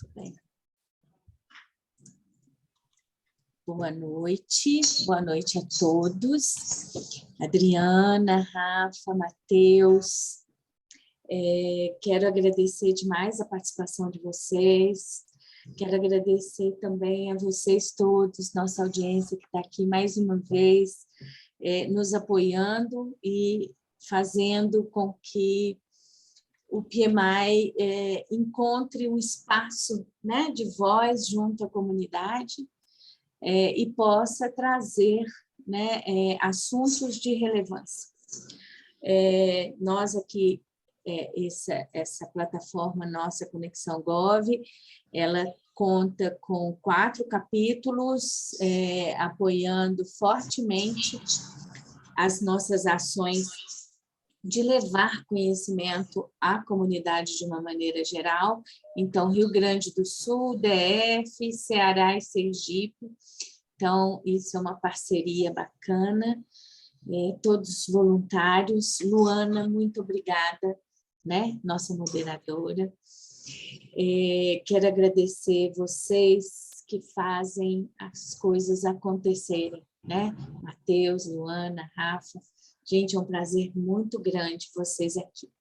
Muito bem. Boa noite a todos. Adriana, Rafa, Matheus. Quero agradecer demais a participação de vocês. Quero agradecer também a vocês todos, nossa audiência que está aqui mais uma vez, nos apoiando e fazendo com que o PMI encontre um espaço, né, de voz junto à comunidade e possa trazer, né, assuntos de relevância. Nós aqui, essa plataforma nossa Conexão Gov, ela conta com 4 capítulos, apoiando fortemente as nossas ações de levar conhecimento à comunidade de uma maneira geral. Então, Rio Grande do Sul, DF, Ceará e Sergipe. Então, isso é uma parceria bacana. Todos voluntários. Luana, muito obrigada, né? Nossa moderadora. Quero agradecer vocês que fazem as coisas acontecerem, né? Matheus, Luana, Rafa. Gente, é um prazer muito grande vocês aqui.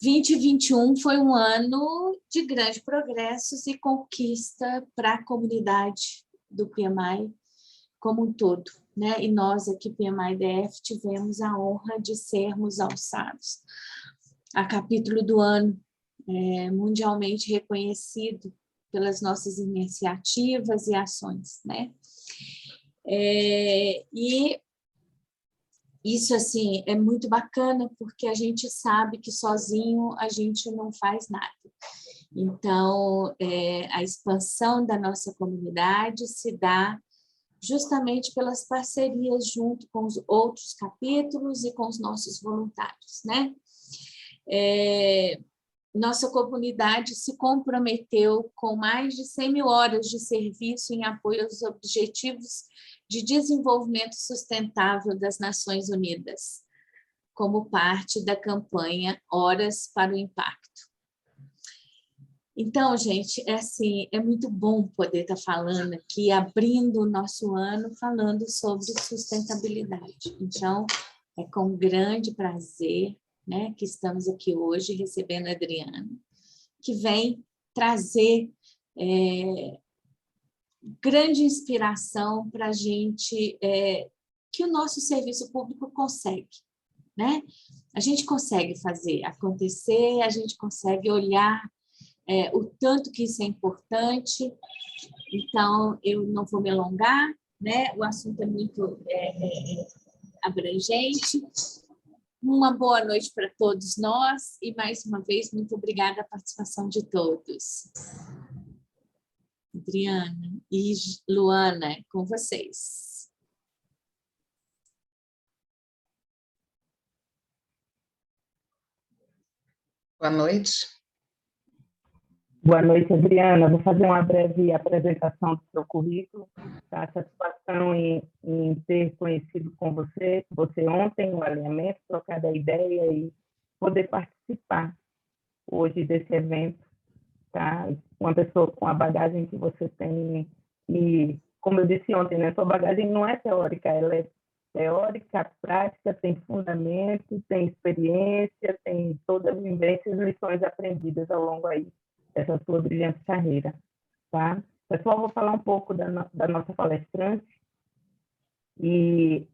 2021 foi um ano de grandes progressos e conquista para a comunidade do PMI como um todo, né? E nós aqui, PMI-DF, tivemos a honra de sermos alçados a capítulo do ano, mundialmente reconhecido pelas nossas iniciativas e ações, né? E isso, assim, é muito bacana, porque a gente sabe que sozinho a gente não faz nada. Então, a expansão da nossa comunidade se dá justamente pelas parcerias junto com os outros capítulos e com os nossos voluntários, né? Nossa comunidade se comprometeu com mais de 100 mil horas de serviço em apoio aos objetivos de desenvolvimento sustentável das Nações Unidas, como parte da campanha Horas para o Impacto. Então, gente, é muito bom poder estar falando aqui, abrindo o nosso ano, falando sobre sustentabilidade. Então, é com grande prazer, né, que estamos aqui hoje recebendo a Adriana, que vem trazer grande inspiração para a gente, que o nosso serviço público consegue, né? A gente consegue fazer acontecer, a gente consegue olhar o tanto que isso é importante. Então, eu não vou me alongar, né? O assunto é muito abrangente. Uma boa noite para todos nós e, mais uma vez, muito obrigada a participação de todos. Adriana e Luana, com vocês. Boa noite. Boa noite, Adriana. Vou fazer uma breve apresentação do seu currículo. A satisfação em ter conhecido com você ontem no alinhamento, trocar a ideia e poder participar hoje desse evento. Tá? Uma pessoa com a bagagem que você tem, e como eu disse ontem, né, sua bagagem não é teórica, ela é teórica, prática, tem fundamento, tem experiência, tem todas as vivências e lições aprendidas ao longo aí dessa sua brilhante carreira. Tá? Pessoal, vou falar um pouco da nossa palestrante. E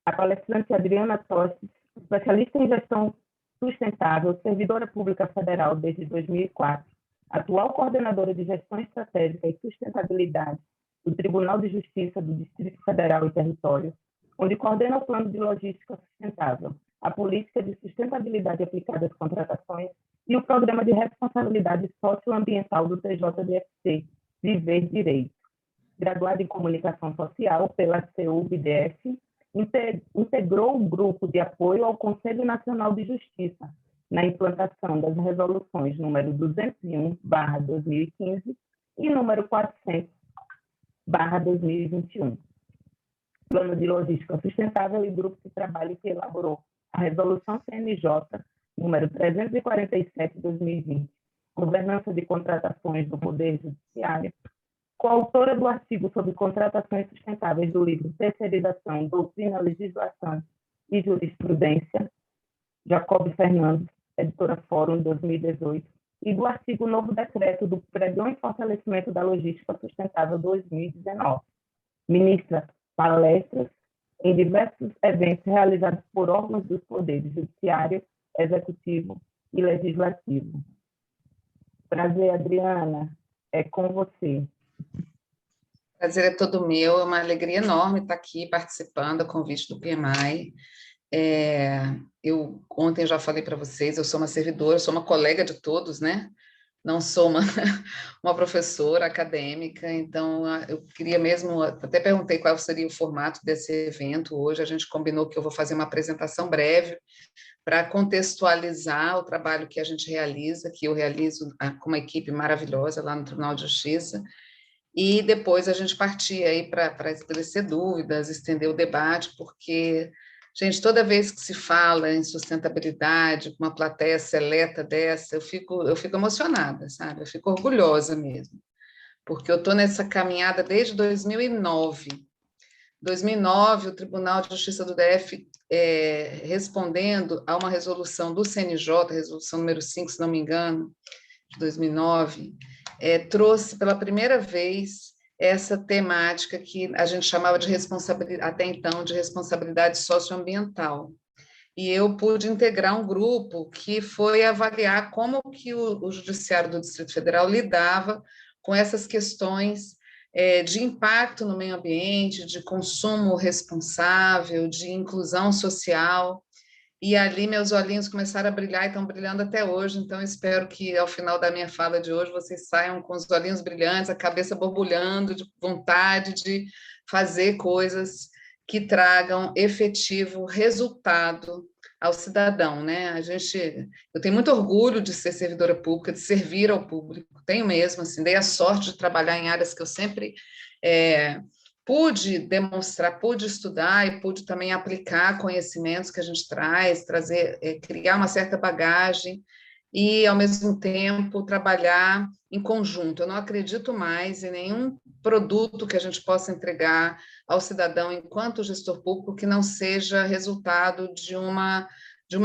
a palestrante Adriana Tostes, especialista em gestão sustentável, servidora pública federal desde 2004, atual coordenadora de gestão estratégica e sustentabilidade do Tribunal de Justiça do Distrito Federal e Território, onde coordena o Plano de Logística Sustentável, a Política de Sustentabilidade aplicada às contratações e o Programa de Responsabilidade Socioambiental do TJDFC, Viver Direito. Graduada em Comunicação Social pela CUB-DF, integrou um grupo de apoio ao Conselho Nacional de Justiça na implantação das resoluções número 201/2015 e número 400/2021. Plano de Logística Sustentável e grupo de trabalho que elaborou a Resolução CNJ número 347/2020, Governança de Contratações do Poder Judiciário, coautora do artigo sobre contratações sustentáveis do livro Terceirização, Doutrina, Legislação e Jurisprudência, Jacob Fernandes, editora Fórum, 2018, e do artigo Novo Decreto do Pregão e Fortalecimento da Logística Sustentável, 2019. Ministra palestras em diversos eventos realizados por órgãos dos poderes judiciário, executivo e legislativo. Prazer, Adriana, é com você. Prazer é todo meu, é uma alegria enorme estar aqui participando a convite do PMI. Eu ontem já falei para vocês, eu sou uma servidora, sou uma colega de todos, né? Não sou uma professora acadêmica, então eu queria mesmo, até perguntei qual seria o formato desse evento hoje, a gente combinou que eu vou fazer uma apresentação breve para contextualizar o trabalho que a gente realiza, que eu realizo com uma equipe maravilhosa lá no Tribunal de Justiça, e depois a gente partir aí para esclarecer dúvidas, estender o debate, porque, gente, toda vez que se fala em sustentabilidade, com uma plateia seleta dessa, eu fico emocionada, sabe? Eu fico orgulhosa mesmo, porque eu estou nessa caminhada desde 2009. Em 2009, o Tribunal de Justiça do DF, respondendo a uma resolução do CNJ, resolução número 5, se não me engano, de 2009, trouxe pela primeira vez essa temática que a gente chamava de responsabilidade, até então, de responsabilidade socioambiental. E eu pude integrar um grupo que foi avaliar como que o Judiciário do Distrito Federal lidava com essas questões de impacto no meio ambiente, de consumo responsável, de inclusão social. E ali meus olhinhos começaram a brilhar e estão brilhando até hoje, então espero que ao final da minha fala de hoje vocês saiam com os olhinhos brilhantes, a cabeça borbulhando de vontade de fazer coisas que tragam efetivo resultado ao cidadão, né? Eu tenho muito orgulho de ser servidora pública, de servir ao público, tenho mesmo, assim, dei a sorte de trabalhar em áreas que eu sempre pude demonstrar, pude estudar e pude também aplicar conhecimentos que a gente traz, criar uma certa bagagem e, ao mesmo tempo, trabalhar em conjunto. Eu não acredito mais em nenhum produto que a gente possa entregar ao cidadão enquanto gestor público que não seja resultado de uma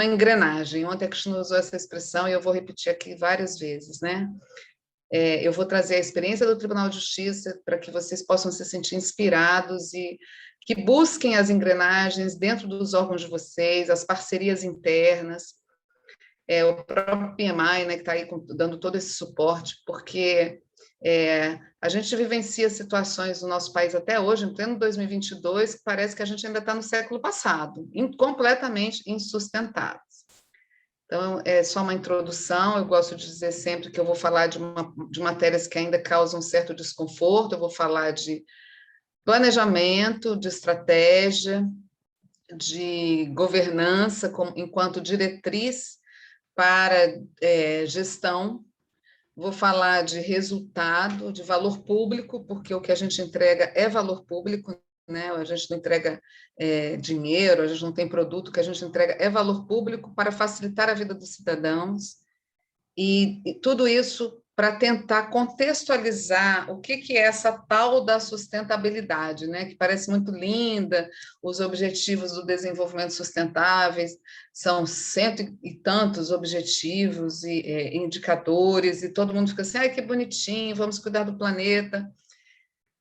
engrenagem. Ontem a Cristina usou essa expressão e eu vou repetir aqui várias vezes, né? Eu vou trazer a experiência do Tribunal de Justiça para que vocês possam se sentir inspirados e que busquem as engrenagens dentro dos órgãos de vocês, as parcerias internas, o próprio PMI, né, que está aí dando todo esse suporte, porque a gente vivencia situações no nosso país até hoje, em pleno 2022, que parece que a gente ainda está no século passado, completamente insustentáveis. Então, é só uma introdução, eu gosto de dizer sempre que eu vou falar de matérias que ainda causam certo desconforto, eu vou falar de planejamento, de estratégia, de governança enquanto diretriz para gestão, vou falar de resultado, de valor público, porque o que a gente entrega é valor público, né? A gente não entrega dinheiro, a gente não tem produto, o que a gente entrega é valor público para facilitar a vida dos cidadãos, e tudo isso para tentar contextualizar o que é essa tal da sustentabilidade, né? Que parece muito linda, os objetivos do desenvolvimento sustentáveis são cento e tantos objetivos e indicadores, e todo mundo fica assim, ai, que bonitinho, vamos cuidar do planeta.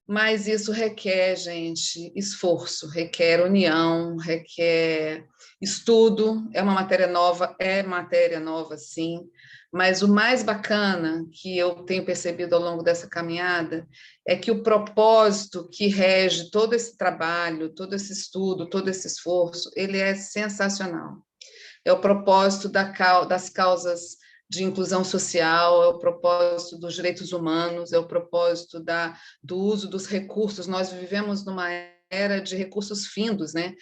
Mas isso requer, gente, esforço, requer união, requer estudo. É uma matéria nova, sim, mas o mais bacana que eu tenho percebido ao longo dessa caminhada é que o propósito que rege todo esse trabalho, todo esse estudo, todo esse esforço, ele é sensacional. É o propósito das causas de inclusão social, é o propósito dos direitos humanos, é o propósito do uso dos recursos. Nós vivemos numa era de recursos findos, né?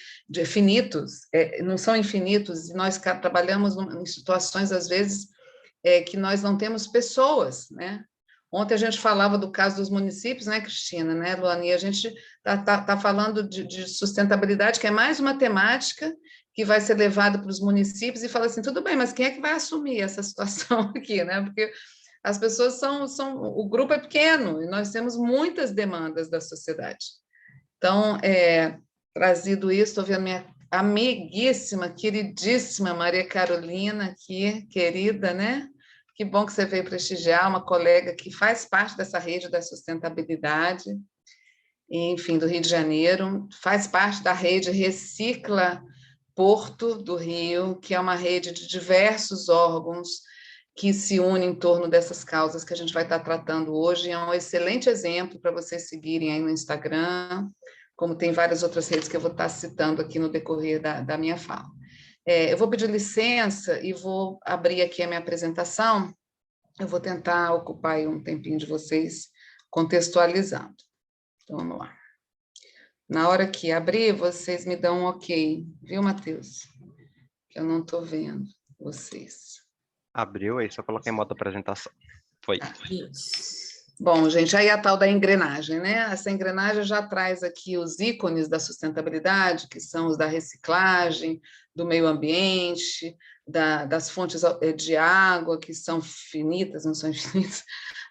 Finitos, não são infinitos, e nós trabalhamos em situações, às vezes, que nós não temos pessoas, né? Ontem a gente falava do caso dos municípios, né, Cristina, né, Luana? E a gente está falando de sustentabilidade, que é mais uma temática que vai ser levada para os municípios e fala assim, tudo bem, mas quem é que vai assumir essa situação aqui, né? Porque As pessoas o grupo é pequeno e nós temos muitas demandas da sociedade. Então, trazido isso, estou vendo minha amiguíssima, queridíssima Maria Carolina aqui, querida, né? Que bom que você veio prestigiar, uma colega que faz parte dessa rede da sustentabilidade, enfim, do Rio de Janeiro, faz parte da rede Recicla Porto do Rio, que é uma rede de diversos órgãos que se unem em torno dessas causas que a gente vai estar tratando hoje. É um excelente exemplo para vocês seguirem aí no Instagram, como tem várias outras redes que eu vou estar citando aqui no decorrer da minha fala. Eu vou pedir licença e vou abrir aqui a minha apresentação. Eu vou tentar ocupar aí um tempinho de vocês contextualizando. Então, vamos lá. Na hora que abrir, vocês me dão um ok, viu, Matheus? Que eu não estou vendo vocês. Abriu, aí só coloquei em modo apresentação. Foi. Isso. Bom, gente, aí a tal da engrenagem, né? Essa engrenagem já traz aqui os ícones da sustentabilidade, que são os da reciclagem, do meio ambiente, das fontes de água, que são finitas, não são infinitas,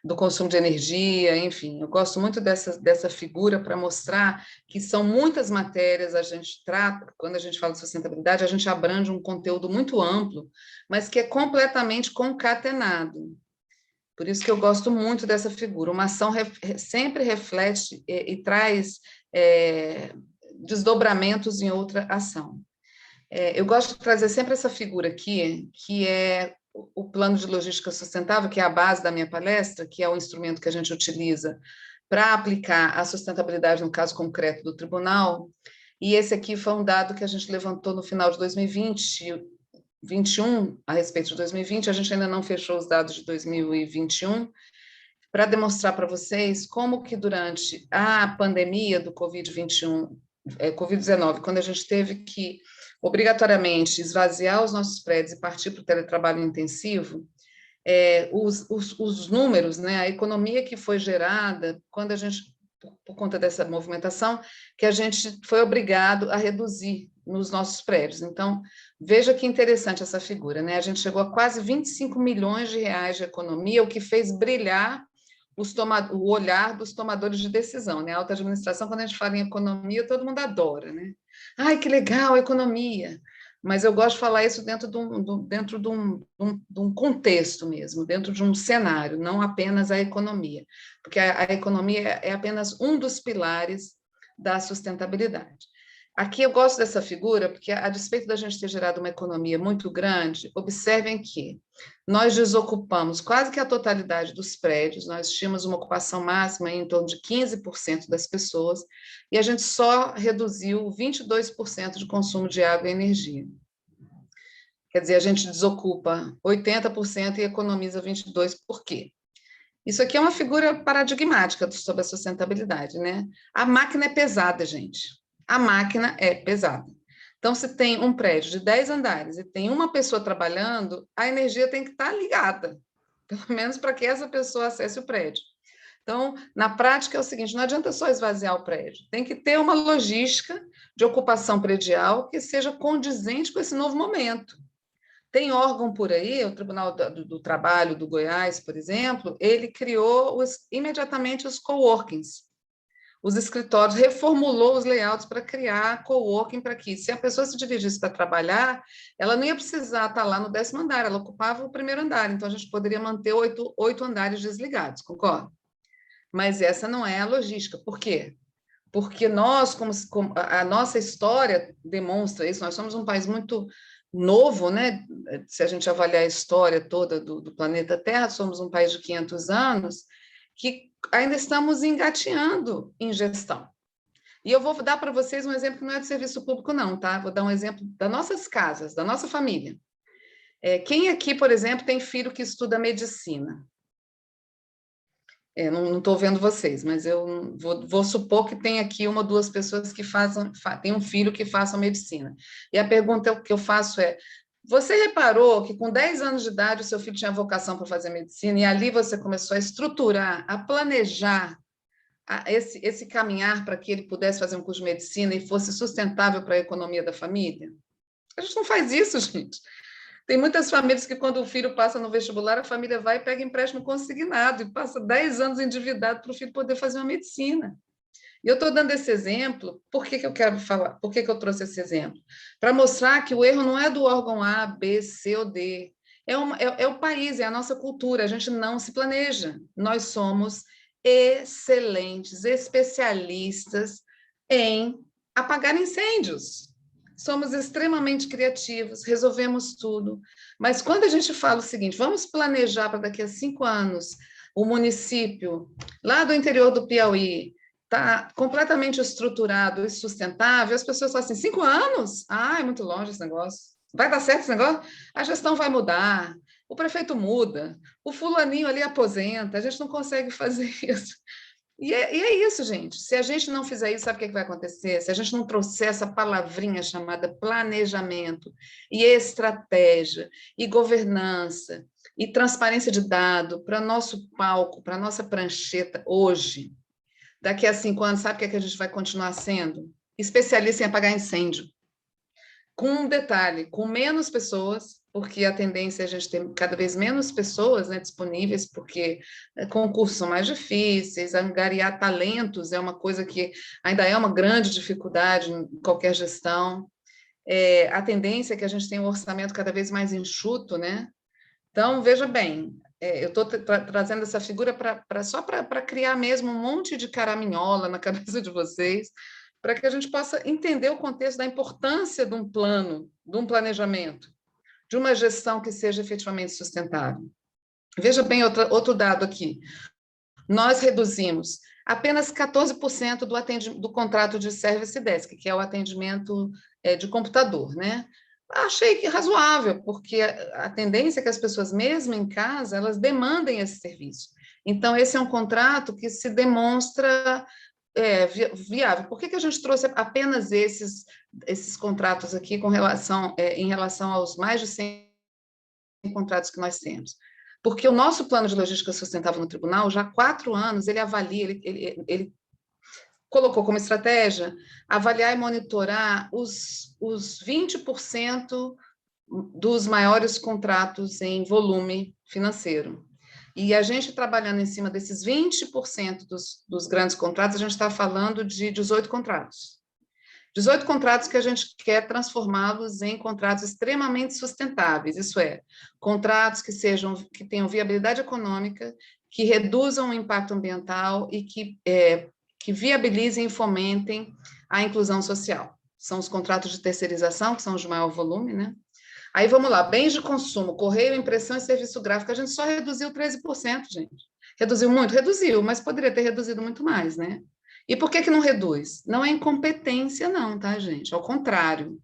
do consumo de energia, enfim. Eu gosto muito dessa figura para mostrar que são muitas matérias a gente trata, quando a gente fala de sustentabilidade, a gente abrange um conteúdo muito amplo, mas que é completamente concatenado. Por isso que eu gosto muito dessa figura. Uma ação sempre reflete e traz desdobramentos em outra ação. Eu gosto de trazer sempre essa figura aqui, que é o plano de logística sustentável, que é a base da minha palestra, que é o instrumento que a gente utiliza para aplicar a sustentabilidade no caso concreto do tribunal. E esse aqui foi um dado que a gente levantou no final de 2021, a respeito de 2020, a gente ainda não fechou os dados de 2021, para demonstrar para vocês como que durante a pandemia do Covid-19, quando a gente teve que obrigatoriamente esvaziar os nossos prédios e partir para o teletrabalho intensivo, os números, né, a economia que foi gerada quando a gente, por conta dessa movimentação, que a gente foi obrigado a reduzir nos nossos prédios. Então, veja que interessante essa figura, né? A gente chegou a quase 25 milhões de reais de economia, o que fez brilhar o olhar dos tomadores de decisão, né? A alta administração, quando a gente fala em economia, todo mundo adora, né? Ai, que legal, economia! Mas eu gosto de falar isso dentro de um contexto mesmo, dentro de um cenário, não apenas a economia, porque a economia é apenas um dos pilares da sustentabilidade. Aqui eu gosto dessa figura, porque a despeito da gente ter gerado uma economia muito grande, observem que nós desocupamos quase que a totalidade dos prédios, nós tínhamos uma ocupação máxima em torno de 15% das pessoas, e a gente só reduziu 22% de consumo de água e energia. Quer dizer, a gente desocupa 80% e economiza 22%. Por quê? Isso aqui é uma figura paradigmática sobre a sustentabilidade, né? A máquina é pesada, gente. A máquina é pesada. Então, se tem um prédio de 10 andares e tem uma pessoa trabalhando, a energia tem que estar ligada, pelo menos para que essa pessoa acesse o prédio. Então, na prática é o seguinte, não adianta só esvaziar o prédio, tem que ter uma logística de ocupação predial que seja condizente com esse novo momento. Tem órgão por aí, o Tribunal do Trabalho do Goiás, por exemplo, ele criou imediatamente os coworkings. Os escritórios, reformulou os layouts para criar coworking para que, se a pessoa se dirigisse para trabalhar, ela não ia precisar estar lá no 10º andar, ela ocupava o 1º andar, então a gente poderia manter 8 andares desligados, concorda? Mas essa não é a logística. Por quê? Porque nós, como a nossa história demonstra isso, nós somos um país muito novo, né? Se a gente avaliar a história toda do planeta Terra, somos um país de 500 anos, que ainda estamos engateando em gestão. E eu vou dar para vocês um exemplo que não é de serviço público, não, tá? Vou dar um exemplo das nossas casas, da nossa família. Quem aqui, por exemplo, tem filho que estuda medicina? Não estou vendo vocês, mas eu vou supor que tem aqui uma ou duas pessoas que tem um filho que façam medicina. E a pergunta que eu faço é, você reparou que com 10 anos de idade o seu filho tinha vocação para fazer medicina e ali você começou a estruturar, a planejar esse caminhar para que ele pudesse fazer um curso de medicina e fosse sustentável para a economia da família? A gente não faz isso, gente. Tem muitas famílias que, quando o filho passa no vestibular, a família vai e pega empréstimo consignado e passa 10 anos endividado para o filho poder fazer uma medicina. E eu estou dando esse exemplo, por que eu quero falar? Por que eu trouxe esse exemplo? Para mostrar que o erro não é do órgão A, B, C ou D. É o país, é a nossa cultura, a gente não se planeja. Nós somos excelentes, especialistas em apagar incêndios. Somos extremamente criativos, resolvemos tudo. Mas quando a gente fala o seguinte, vamos planejar para daqui a 5 anos, o município lá do interior do Piauí está completamente estruturado e sustentável, as pessoas falam assim, 5 anos? Ah, é muito longe esse negócio. Vai dar certo esse negócio? A gestão vai mudar, o prefeito muda, o fulaninho ali aposenta, a gente não consegue fazer isso. E é isso, gente. Se a gente não fizer isso, sabe o que vai acontecer? Se a gente não trouxer essa palavrinha chamada planejamento, e estratégia, e governança, e transparência de dado para nosso palco, para nossa prancheta hoje, daqui a 5 anos, sabe o que a gente vai continuar sendo? Especialista em apagar incêndio. Com um detalhe, com menos pessoas, porque a tendência é a gente ter cada vez menos pessoas, né, disponíveis, porque concursos são mais difíceis, angariar talentos é uma coisa que ainda é uma grande dificuldade em qualquer gestão. A tendência é que a gente tenha um orçamento cada vez mais enxuto, né? Então, veja bem, eu estou trazendo essa figura só para criar mesmo um monte de caraminhola na cabeça de vocês, para que a gente possa entender o contexto da importância de um plano, de um planejamento, de uma gestão que seja efetivamente sustentável. Veja bem outro dado aqui. Nós reduzimos apenas 14% do contrato de Service Desk, que é o atendimento de computador, né? Achei que razoável, porque a tendência é que as pessoas, mesmo em casa, elas demandem esse serviço. Então, esse é um contrato que se demonstra viável. Por que a gente trouxe apenas esses contratos aqui em relação aos mais de 100 contratos que nós temos? Porque o nosso plano de logística sustentável no tribunal, já há 4 anos, ele avalia, ele colocou como estratégia avaliar e monitorar os 20% dos maiores contratos em volume financeiro. E a gente trabalhando em cima desses 20% dos grandes contratos, a gente está falando de 18 contratos. 18 contratos que a gente quer transformá-los em contratos extremamente sustentáveis, isso é, contratos que tenham viabilidade econômica, que reduzam o impacto ambiental e que viabilizem e fomentem a inclusão social. São os contratos de terceirização, que são os de maior volume, né? Aí vamos lá, bens de consumo, correio, impressão e serviço gráfico, a gente só reduziu 13%, gente. Reduziu muito? Reduziu, mas poderia ter reduzido muito mais, né? E por que não reduz? Não é incompetência não, tá, gente? Ao contrário,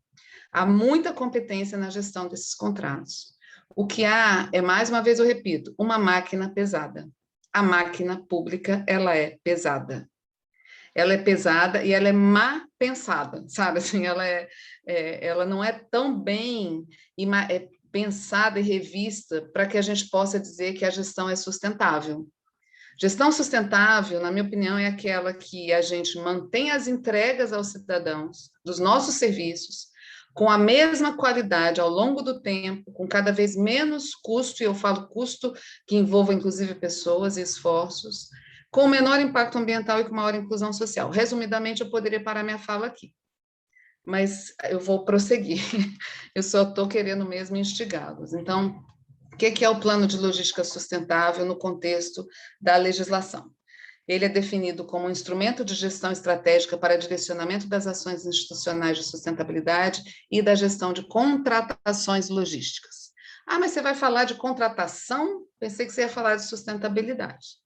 há muita competência na gestão desses contratos. O que há é, mais uma vez eu repito, uma máquina pesada. A máquina pública, ela é pesada. Ela é pesada e ela é má pensada, sabe? Assim, ela não é tão bem pensada e revista para que a gente possa dizer que a gestão é sustentável. Gestão sustentável, na minha opinião, é aquela que a gente mantém as entregas aos cidadãos dos nossos serviços com a mesma qualidade ao longo do tempo, com cada vez menos custo, e eu falo custo que envolva, inclusive, pessoas e esforços, com menor impacto ambiental e com maior inclusão social. Resumidamente, eu poderia parar minha fala aqui, mas eu vou prosseguir. Eu só estou querendo mesmo instigá-los. Então, o que é o plano de logística sustentável no contexto da legislação? Ele é definido como um instrumento de gestão estratégica para direcionamento das ações institucionais de sustentabilidade e da gestão de contratações logísticas. Ah, mas você vai falar de contratação? Pensei que você ia falar de sustentabilidade.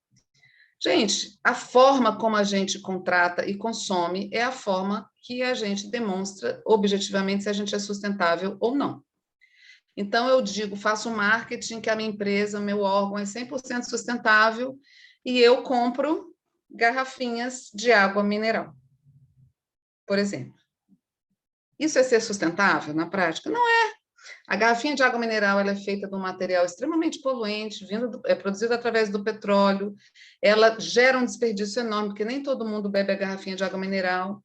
Gente, a forma como a gente contrata e consome é a forma que a gente demonstra objetivamente se a gente é sustentável ou não. Então, eu digo, faço marketing que a minha empresa, meu órgão é 100% sustentável e eu compro garrafinhas de água mineral, por exemplo. Isso é ser sustentável na prática? Não é. A garrafinha de água mineral ela é feita de um material extremamente poluente, produzido através do petróleo, ela gera um desperdício enorme, porque nem todo mundo bebe a garrafinha de água mineral,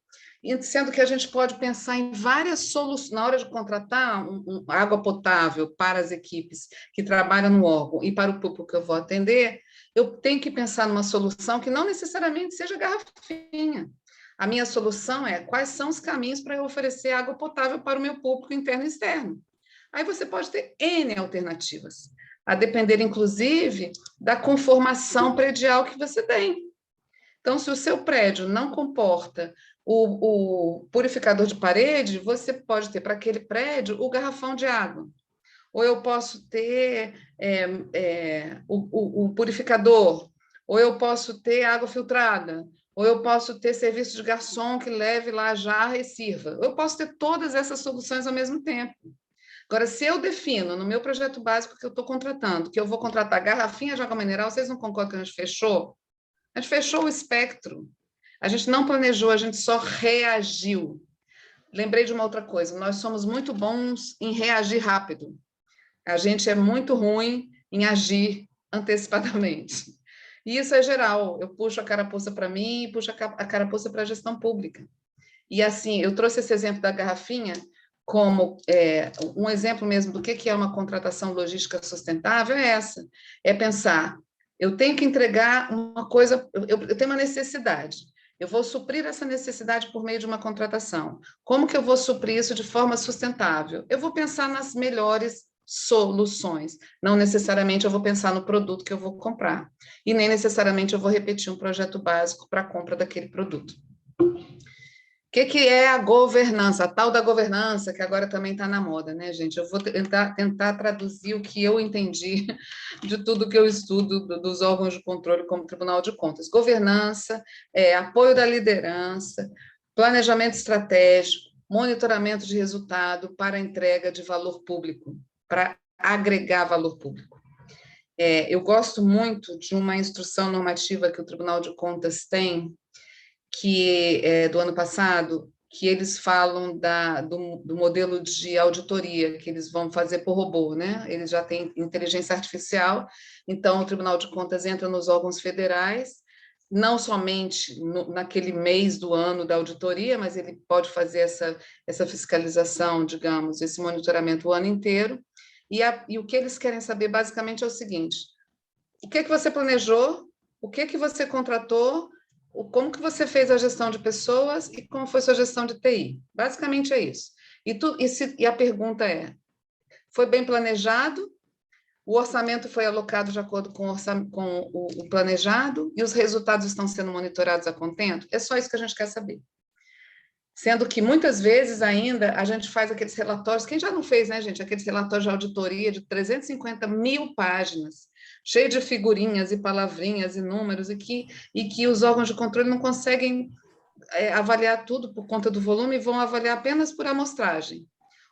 sendo que a gente pode pensar em várias soluções. Na hora de contratar água potável para as equipes que trabalham no órgão e para o público que eu vou atender, eu tenho que pensar numa solução que não necessariamente seja garrafinha. A minha solução é quais são os caminhos para eu oferecer água potável para o meu público interno e externo. Aí você pode ter N alternativas, a depender, inclusive, da conformação predial que você tem. Então, se o seu prédio não comporta o purificador de parede, você pode ter para aquele prédio o garrafão de água. Ou eu posso ter o purificador, ou eu posso ter água filtrada, ou eu posso ter serviço de garçom que leve lá a jarra e sirva. Eu posso ter todas essas soluções ao mesmo tempo. Agora, se eu defino no meu projeto básico que eu estou contratando, que eu vou contratar garrafinha de água mineral, vocês não concordam que a gente fechou? A gente fechou o espectro. A gente não planejou, a gente só reagiu. Lembrei de uma outra coisa, nós somos muito bons em reagir rápido. A gente é muito ruim em agir antecipadamente. E isso é geral. Eu puxo a carapuça para mim e puxo a carapuça para a gestão pública. E assim, eu trouxe esse exemplo da garrafinha como um exemplo mesmo do que é uma contratação logística sustentável, é essa. É pensar, eu tenho que entregar uma coisa, eu tenho uma necessidade, eu vou suprir essa necessidade por meio de uma contratação. Como que eu vou suprir isso de forma sustentável? Eu vou pensar nas melhores soluções. Não necessariamente eu vou pensar no produto que eu vou comprar. E nem necessariamente eu vou repetir um projeto básico para a compra daquele produto. O que é a governança? A tal da governança, que agora também está na moda, né, gente? Eu vou tentar traduzir o que eu entendi de tudo que eu estudo dos órgãos de controle como Tribunal de Contas. Governança, apoio da liderança, planejamento estratégico, monitoramento de resultado para a entrega de valor público, para agregar valor público. Eu gosto muito de uma instrução normativa que o Tribunal de Contas tem, que do ano passado, que eles falam do modelo de auditoria que eles vão fazer por robô, né? Eles já têm inteligência artificial, então o Tribunal de Contas entra nos órgãos federais, não somente naquele mês do ano da auditoria, mas ele pode fazer essa fiscalização, digamos, esse monitoramento o ano inteiro, e o que eles querem saber basicamente é o seguinte: o que você planejou, o que você contratou, como que você fez a gestão de pessoas e como foi sua gestão de TI. Basicamente é isso. E a pergunta é, foi bem planejado? O orçamento foi alocado de acordo com o planejado? E os resultados estão sendo monitorados a contento? É só isso que a gente quer saber. Sendo que, muitas vezes, ainda, a gente faz aqueles relatórios, quem já não fez, né, gente? Aqueles relatórios de auditoria de 350 mil páginas, cheio de figurinhas e palavrinhas e números, e que os órgãos de controle não conseguem avaliar tudo por conta do volume e vão avaliar apenas por amostragem.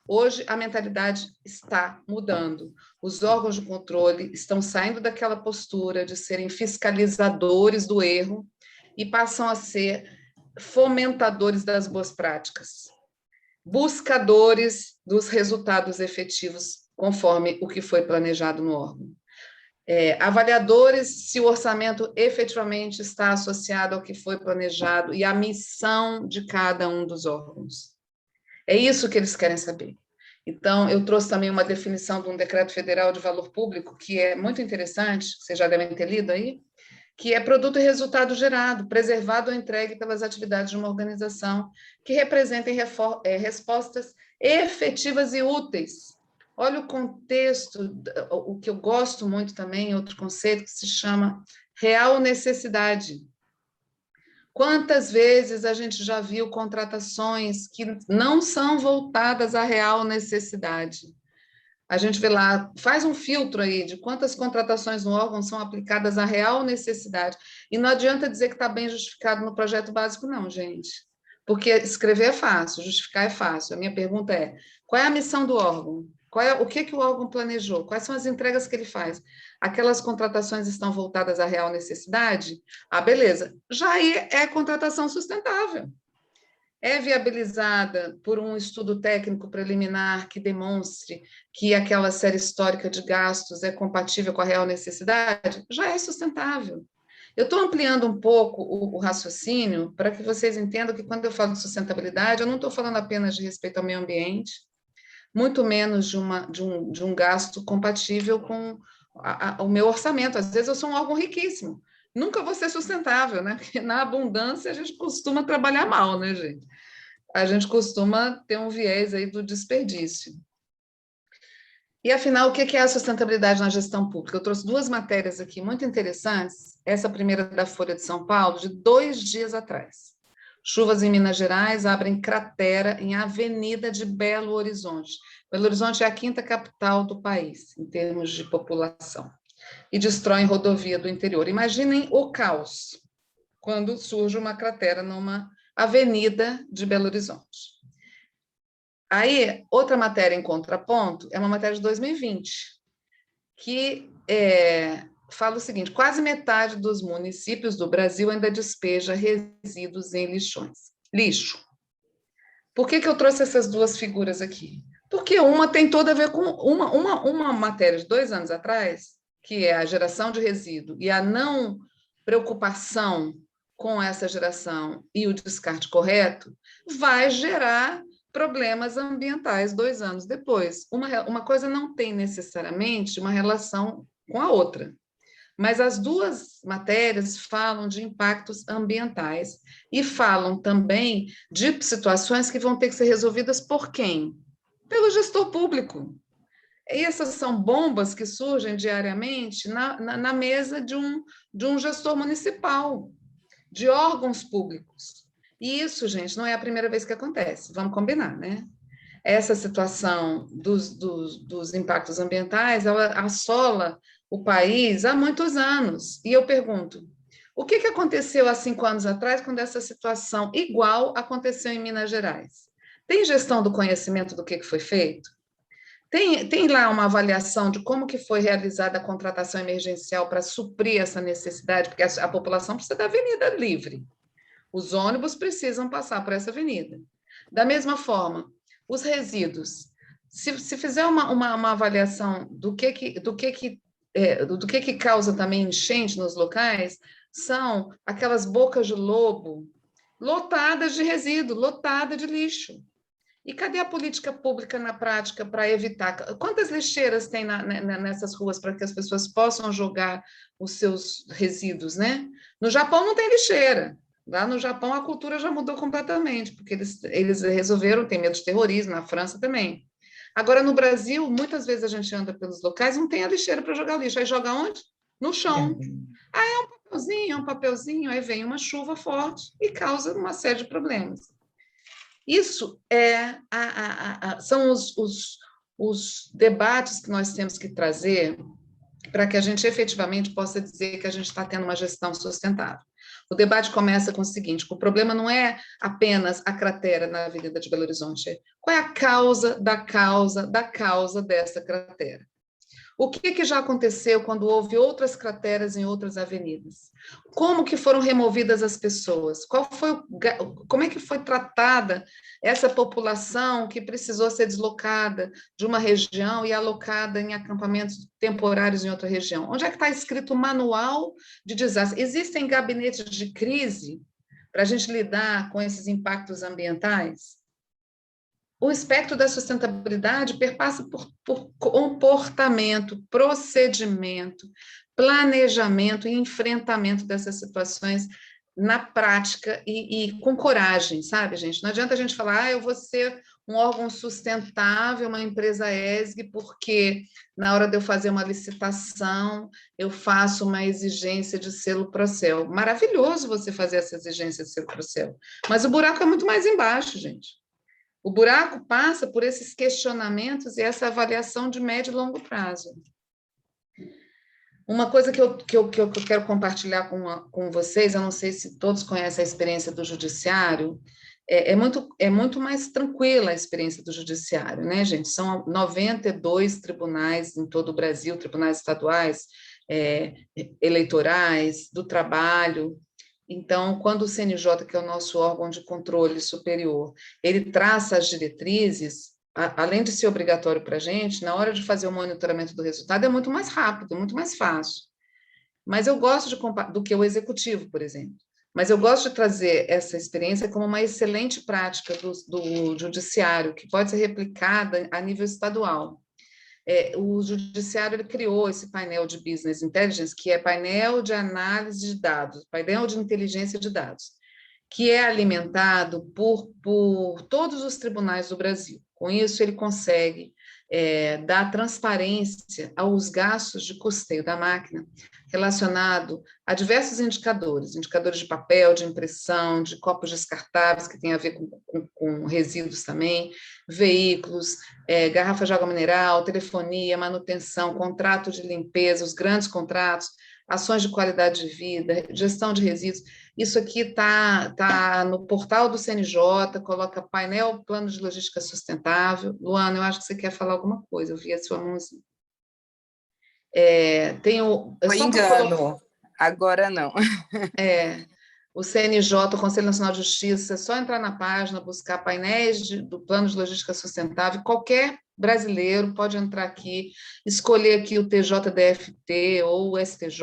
Hoje, a mentalidade está mudando. Os órgãos de controle estão saindo daquela postura de serem fiscalizadores do erro e passam a ser fomentadores das boas práticas, buscadores dos resultados efetivos conforme o que foi planejado no órgão. Avaliadores se o orçamento efetivamente está associado ao que foi planejado e à missão de cada um dos órgãos. É isso que eles querem saber. Então, eu trouxe também uma definição de um decreto federal de valor público, que é muito interessante, vocês já devem ter lido aí, que é produto e resultado gerado, preservado ou entregue pelas atividades de uma organização, que representem respostas efetivas e úteis. Olha o contexto, o que eu gosto muito também, outro conceito que se chama real necessidade. Quantas vezes a gente já viu contratações que não são voltadas à real necessidade? A gente vê lá, faz um filtro aí de quantas contratações no órgão são aplicadas à real necessidade. E não adianta dizer que está bem justificado no projeto básico, não, gente. Porque escrever é fácil, justificar é fácil. A minha pergunta é, qual é a missão do órgão? O que o órgão planejou? Quais são as entregas que ele faz? Aquelas contratações estão voltadas à real necessidade? Ah, beleza. Já é contratação sustentável. É viabilizada por um estudo técnico preliminar que demonstre que aquela série histórica de gastos é compatível com a real necessidade? Já é sustentável. Eu estou ampliando um pouco o raciocínio para que vocês entendam que quando eu falo de sustentabilidade, eu não estou falando apenas de respeito ao meio ambiente, muito menos de um gasto compatível com o meu orçamento. Às vezes eu sou um órgão riquíssimo, nunca vou ser sustentável, né? Porque na abundância a gente costuma trabalhar mal, né, gente? A gente costuma ter um viés aí do desperdício. E, afinal, o que é a sustentabilidade na gestão pública? Eu trouxe 2 matérias aqui muito interessantes. Essa primeira da Folha de São Paulo, de 2 dias atrás. Chuvas em Minas Gerais abrem cratera em Avenida de Belo Horizonte. Belo Horizonte é a 5ª capital do país, em termos de população. E destroem rodovia do interior. Imaginem o caos quando surge uma cratera numa avenida de Belo Horizonte. Aí, outra matéria em contraponto é uma matéria de 2020, que fala o seguinte: quase metade dos municípios do Brasil ainda despeja resíduos em lixo. Por que eu trouxe essas 2 figuras aqui? Porque uma tem toda a ver com uma matéria de 2 anos atrás, que é a geração de resíduo e a não preocupação com essa geração e o descarte correto, vai gerar problemas ambientais 2 anos depois. Uma coisa não tem necessariamente uma relação com a outra, mas as 2 matérias falam de impactos ambientais e falam também de situações que vão ter que ser resolvidas por quem? Pelo gestor público. E essas são bombas que surgem diariamente na mesa de um gestor municipal, de órgãos públicos. E isso, gente, não é a primeira vez que acontece, vamos combinar, né? Essa situação dos impactos ambientais, ela assola o país há muitos anos. E eu pergunto, o que aconteceu há 5 anos atrás, quando essa situação igual aconteceu em Minas Gerais? Tem gestão do conhecimento do que foi feito? Tem lá uma avaliação de como que foi realizada a contratação emergencial para suprir essa necessidade, porque a população precisa da avenida livre. Os ônibus precisam passar por essa avenida. Da mesma forma, os resíduos. Se fizer uma avaliação do que causa também enchente nos locais, são aquelas bocas de lobo lotadas de resíduo, lotadas de lixo. E cadê a política pública na prática para evitar? Quantas lixeiras tem nessas ruas para que as pessoas possam jogar os seus resíduos, né? No Japão não tem lixeira. Lá no Japão a cultura já mudou completamente, porque eles resolveram ter medo de terrorismo, na França também. Agora, no Brasil, muitas vezes a gente anda pelos locais, não tem a lixeira para jogar lixo. Aí joga onde? No chão. Aí é um papelzinho, aí vem uma chuva forte e causa uma série de problemas. Isso são os debates que nós temos que trazer para que a gente efetivamente possa dizer que a gente está tendo uma gestão sustentável. O debate começa com o seguinte: o problema não é apenas a cratera na Avenida de Belo Horizonte, qual é a causa da causa dessa cratera? O que já aconteceu quando houve outras crateras em outras avenidas? Como que foram removidas as pessoas? Como é que foi tratada essa população que precisou ser deslocada de uma região e alocada em acampamentos temporários em outra região? Onde é que está escrito o manual de desastre? Existem gabinetes de crise para a gente lidar com esses impactos ambientais? O espectro da sustentabilidade perpassa por comportamento, procedimento, planejamento e enfrentamento dessas situações na prática e com coragem, sabe, gente? Não adianta a gente falar, eu vou ser um órgão sustentável, uma empresa ESG, porque na hora de eu fazer uma licitação, eu faço uma exigência de selo Procel. Maravilhoso você fazer essa exigência de selo Procel, mas o buraco é muito mais embaixo, gente. O buraco passa por esses questionamentos e essa avaliação de médio e longo prazo. Uma coisa que eu quero compartilhar com vocês, eu não sei se todos conhecem a experiência do judiciário, é muito mais tranquila a experiência do judiciário, né, gente? São 92 tribunais em todo o Brasil, tribunais estaduais, eleitorais, do trabalho. Então, quando o CNJ, que é o nosso órgão de controle superior, ele traça as diretrizes, além de ser obrigatório para a gente, na hora de fazer o monitoramento do resultado é muito mais rápido, muito mais fácil. Mas eu gosto do que o executivo, por exemplo. Mas eu gosto de trazer essa experiência como uma excelente prática do judiciário, que pode ser replicada a nível estadual. O judiciário ele criou esse painel de Business Intelligence, que é painel de análise de dados, painel de inteligência de dados, que é alimentado por todos os tribunais do Brasil. Com isso, ele consegue dar transparência aos gastos de custeio da máquina relacionado a diversos indicadores de papel, de impressão, de copos descartáveis, que tem a ver com resíduos também, veículos, garrafa de água mineral, telefonia, manutenção, contrato de limpeza, os grandes contratos, ações de qualidade de vida, gestão de resíduos. Isso aqui tá no portal do CNJ, coloca painel plano de logística sustentável. Luana, eu acho que você quer falar alguma coisa, eu vi a sua mãozinha. Foi engano, agora não. O CNJ, o Conselho Nacional de Justiça, é só entrar na página, buscar painéis do plano de logística sustentável, qualquer brasileiro pode entrar aqui, escolher aqui o TJDFT, ou o STJ,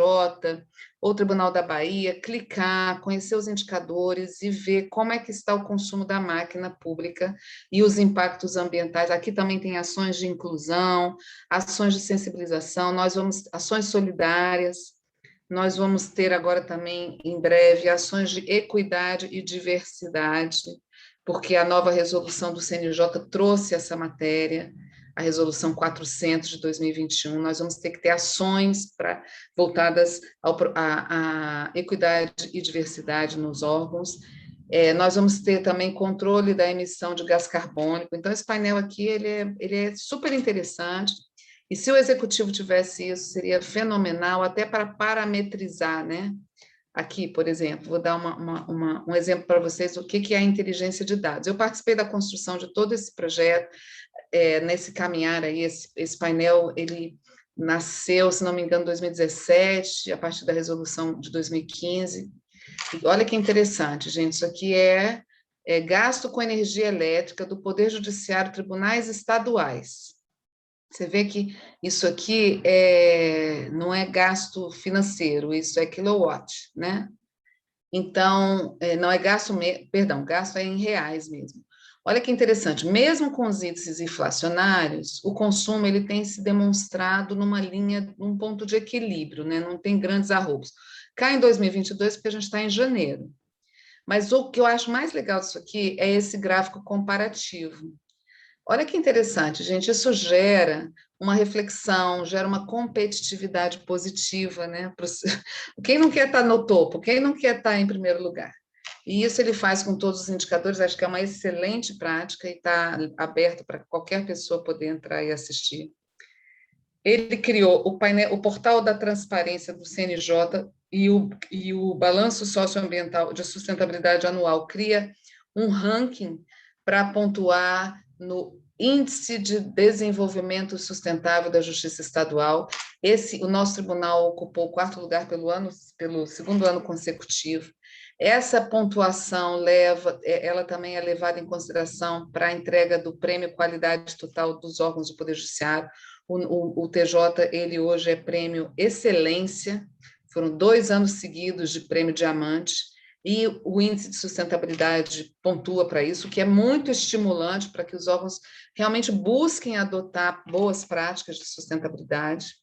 ou o Tribunal da Bahia, clicar, conhecer os indicadores e ver como é que está o consumo da máquina pública e os impactos ambientais. Aqui também tem ações de inclusão, ações de sensibilização, ações solidárias. Nós vamos ter agora também, em breve, ações de equidade e diversidade, porque a nova resolução do CNJ trouxe essa matéria, a resolução 400 de 2021. Nós vamos ter que ter ações voltadas à equidade e diversidade nos órgãos. Nós vamos ter também controle da emissão de gás carbônico. Então, esse painel aqui ele é super interessante. E se o executivo tivesse isso, seria fenomenal, até para parametrizar, né? Aqui, por exemplo, vou dar um exemplo para vocês do que é a inteligência de dados. Eu participei da construção de todo esse projeto, nesse caminhar aí, esse painel, ele nasceu, se não me engano, em 2017, a partir da resolução de 2015. E olha que interessante, gente, isso aqui é gasto com energia elétrica do Poder Judiciário, tribunais estaduais. Você vê que isso aqui não é gasto financeiro, isso é kilowatt, né? Então, não é gasto, gasto é em reais mesmo. Olha que interessante, mesmo com os índices inflacionários, o consumo ele tem se demonstrado num ponto de equilíbrio, né? Não tem grandes arroubos. Cai em 2022 porque a gente está em janeiro. Mas o que eu acho mais legal disso aqui é esse gráfico comparativo. Olha que interessante, gente, isso gera uma reflexão, gera uma competitividade positiva, né? Quem não quer estar no topo? Quem não quer estar em primeiro lugar? E isso ele faz com todos os indicadores, acho que é uma excelente prática e está aberto para qualquer pessoa poder entrar e assistir. Ele criou o portal da transparência do CNJ e o balanço socioambiental de sustentabilidade anual cria um ranking para pontuar no Índice de Desenvolvimento Sustentável da Justiça Estadual. O nosso tribunal ocupou o 4º lugar pelo segundo ano consecutivo. Essa pontuação ela também é levada em consideração para a entrega do Prêmio Qualidade Total dos órgãos do Poder Judiciário. O TJ, ele hoje é Prêmio Excelência, foram 2 anos seguidos de Prêmio Diamante, e o índice de sustentabilidade pontua para isso, que é muito estimulante para que os órgãos realmente busquem adotar boas práticas de sustentabilidade.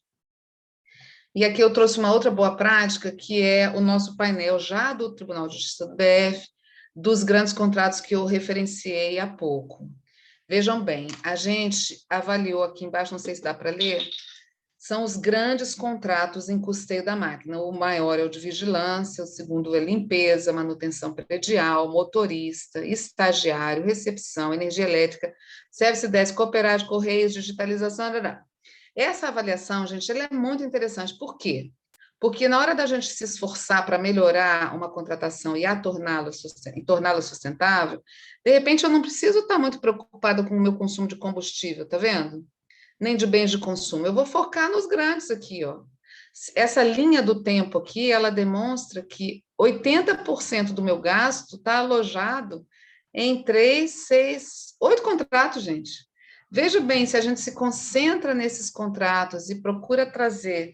E aqui eu trouxe uma outra boa prática, que é o nosso painel já do Tribunal de Justiça do DF, dos grandes contratos que eu referenciei há pouco. Vejam bem, a gente avaliou aqui embaixo, não sei se dá para ler, são os grandes contratos em custeio da máquina. O maior é o de vigilância, o segundo é limpeza, manutenção predial, motorista, estagiário, recepção, energia elétrica, serviço desk, cooperagem, correios, digitalização. Essa avaliação, gente, ela é muito interessante. Por quê? Porque na hora da gente se esforçar para melhorar uma contratação e torná-la sustentável, de repente eu não preciso estar muito preocupada com o meu consumo de combustível, tá vendo? Nem de bens de consumo. Eu vou focar nos grandes aqui, ó. Essa linha do tempo aqui, ela demonstra que 80% do meu gasto está alojado em 3, 6, 8 contratos, gente. Veja bem, se a gente se concentra nesses contratos e procura trazer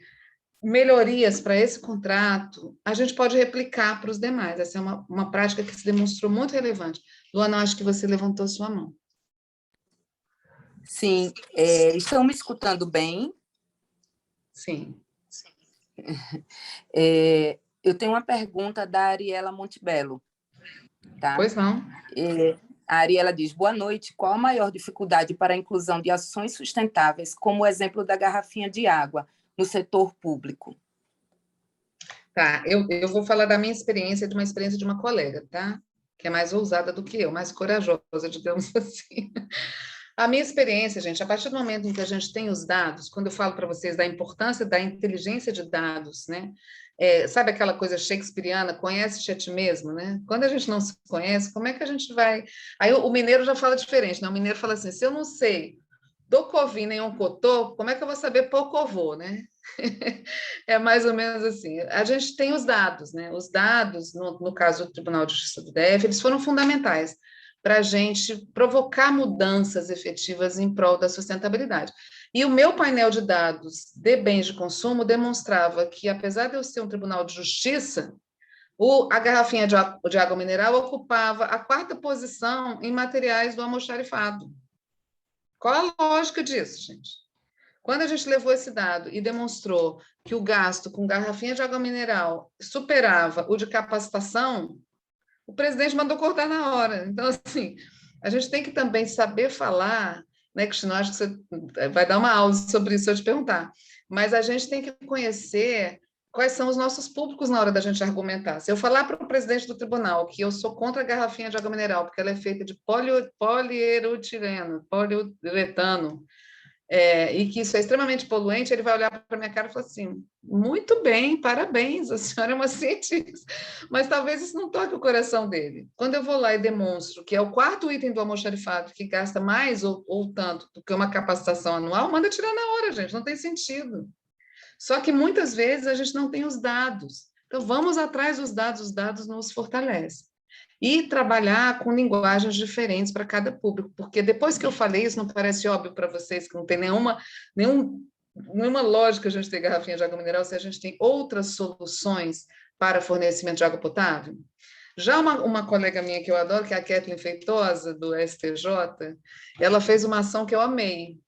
melhorias para esse contrato, a gente pode replicar para os demais. Essa é uma prática que se demonstrou muito relevante. Luana, acho que você levantou sua mão. Sim, estão me escutando bem? Sim. Eu tenho uma pergunta da Ariela Montebello. Tá? Pois não. A Ariela diz, boa noite, qual a maior dificuldade para a inclusão de ações sustentáveis, como o exemplo da garrafinha de água, no setor público? Tá, eu vou falar da minha experiência, de uma experiência de uma colega, tá? Que é mais ousada do que eu, mais corajosa, digamos assim. A minha experiência, gente, a partir do momento em que a gente tem os dados, quando eu falo para vocês da importância da inteligência de dados, né? Sabe aquela coisa shakespeariana, conhece-te a ti mesmo, né? Quando a gente não se conhece, como é que a gente vai... Aí o mineiro já fala diferente, né? O mineiro fala assim, se eu não sei do covim nem um cotô, como é que eu vou saber pocovô, né? É mais ou menos assim. A gente tem os dados, né? Os dados, no caso do Tribunal de Justiça do DF, eles foram fundamentais para a gente provocar mudanças efetivas em prol da sustentabilidade. E o meu painel de dados de bens de consumo demonstrava que, apesar de eu ser um tribunal de justiça, a garrafinha de água mineral ocupava a 4ª posição em materiais do almoxarifado. Qual a lógica disso, gente? Quando a gente levou esse dado e demonstrou que o gasto com garrafinha de água mineral superava o de capacitação, o presidente mandou cortar na hora. Então, assim, a gente tem que também saber falar, né, Cristina? Acho que você vai dar uma aula sobre isso, se eu te perguntar. Mas a gente tem que conhecer quais são os nossos públicos na hora da gente argumentar. Se eu falar para o presidente do tribunal que eu sou contra a garrafinha de água mineral, porque ela é feita de polietileno, poliuretano, e que isso é extremamente poluente, ele vai olhar para a minha cara e falar assim, muito bem, parabéns, a senhora é uma cientista, mas talvez isso não toque o coração dele. Quando eu vou lá e demonstro que é o 4º item do almoxarifado que gasta mais ou tanto do que uma capacitação anual, manda tirar na hora, gente, não tem sentido. Só que muitas vezes a gente não tem os dados, então vamos atrás dos dados, os dados nos fortalecem. E trabalhar com linguagens diferentes para cada público, porque depois que eu falei isso, não parece óbvio para vocês que não tem nenhuma lógica a gente ter garrafinha de água mineral se a gente tem outras soluções para fornecimento de água potável? Já uma colega minha que eu adoro, que é a Kathleen Feitosa, do STJ, ela fez uma ação que eu amei.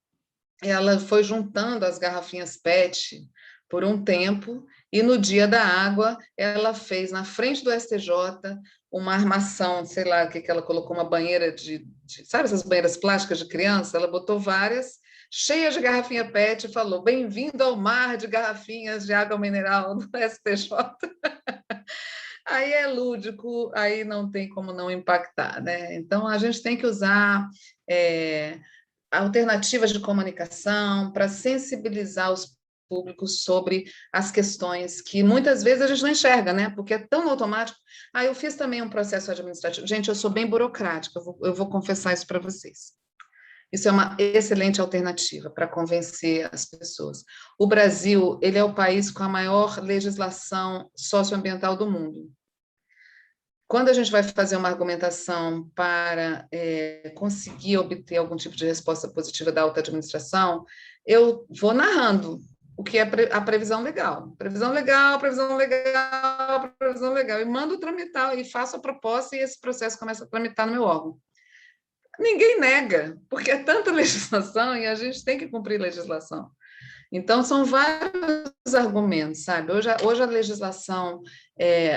Ela foi juntando as garrafinhas PET por um tempo, e no dia da água, ela fez na frente do STJ uma armação, sei lá, que ela colocou uma banheira sabe essas banheiras plásticas de criança? Ela botou várias, cheias de garrafinha PET, e falou, bem-vindo ao mar de garrafinhas de água mineral do STJ. Aí é lúdico, aí não tem como não impactar, né? Então, a gente tem que usar alternativas de comunicação para sensibilizar os públicos sobre as questões que muitas vezes a gente não enxerga, né? Porque é tão automático. Eu fiz também um processo administrativo. Gente, eu sou bem burocrática, eu vou confessar isso para vocês. Isso é uma excelente alternativa para convencer as pessoas. O Brasil, ele é o país com a maior legislação socioambiental do mundo. Quando a gente vai fazer uma argumentação para conseguir obter algum tipo de resposta positiva da alta administração, eu vou narrando o que é a previsão legal. Previsão legal, previsão legal, previsão legal. E mando tramitar, e faço a proposta, e esse processo começa a tramitar no meu órgão. Ninguém nega, porque é tanta legislação e a gente tem que cumprir legislação. Então, são vários argumentos, sabe? Hoje a legislação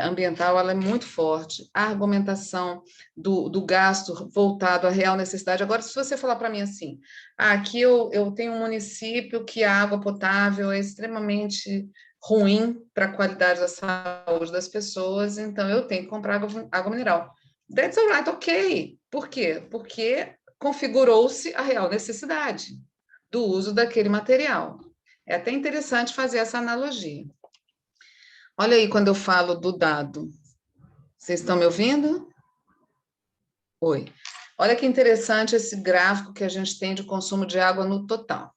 ambiental ela é muito forte, a argumentação do gasto voltado à real necessidade. Agora, se você falar para mim assim, aqui eu tenho um município que a água potável é extremamente ruim para a qualidade da saúde das pessoas, então eu tenho que comprar água mineral. That's all right, ok. Por quê? Porque configurou-se a real necessidade do uso daquele material. É até interessante fazer essa analogia. Olha aí quando eu falo do dado. Vocês estão me ouvindo? Oi. Olha que interessante esse gráfico que a gente tem de consumo de água no total.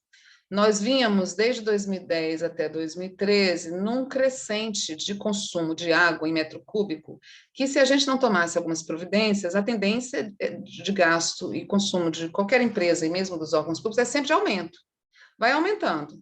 Nós vínhamos, desde 2010 até 2013, num crescente de consumo de água em metro cúbico, que se a gente não tomasse algumas providências, a tendência de gasto e consumo de qualquer empresa, e mesmo dos órgãos públicos, é sempre de aumento. Vai aumentando.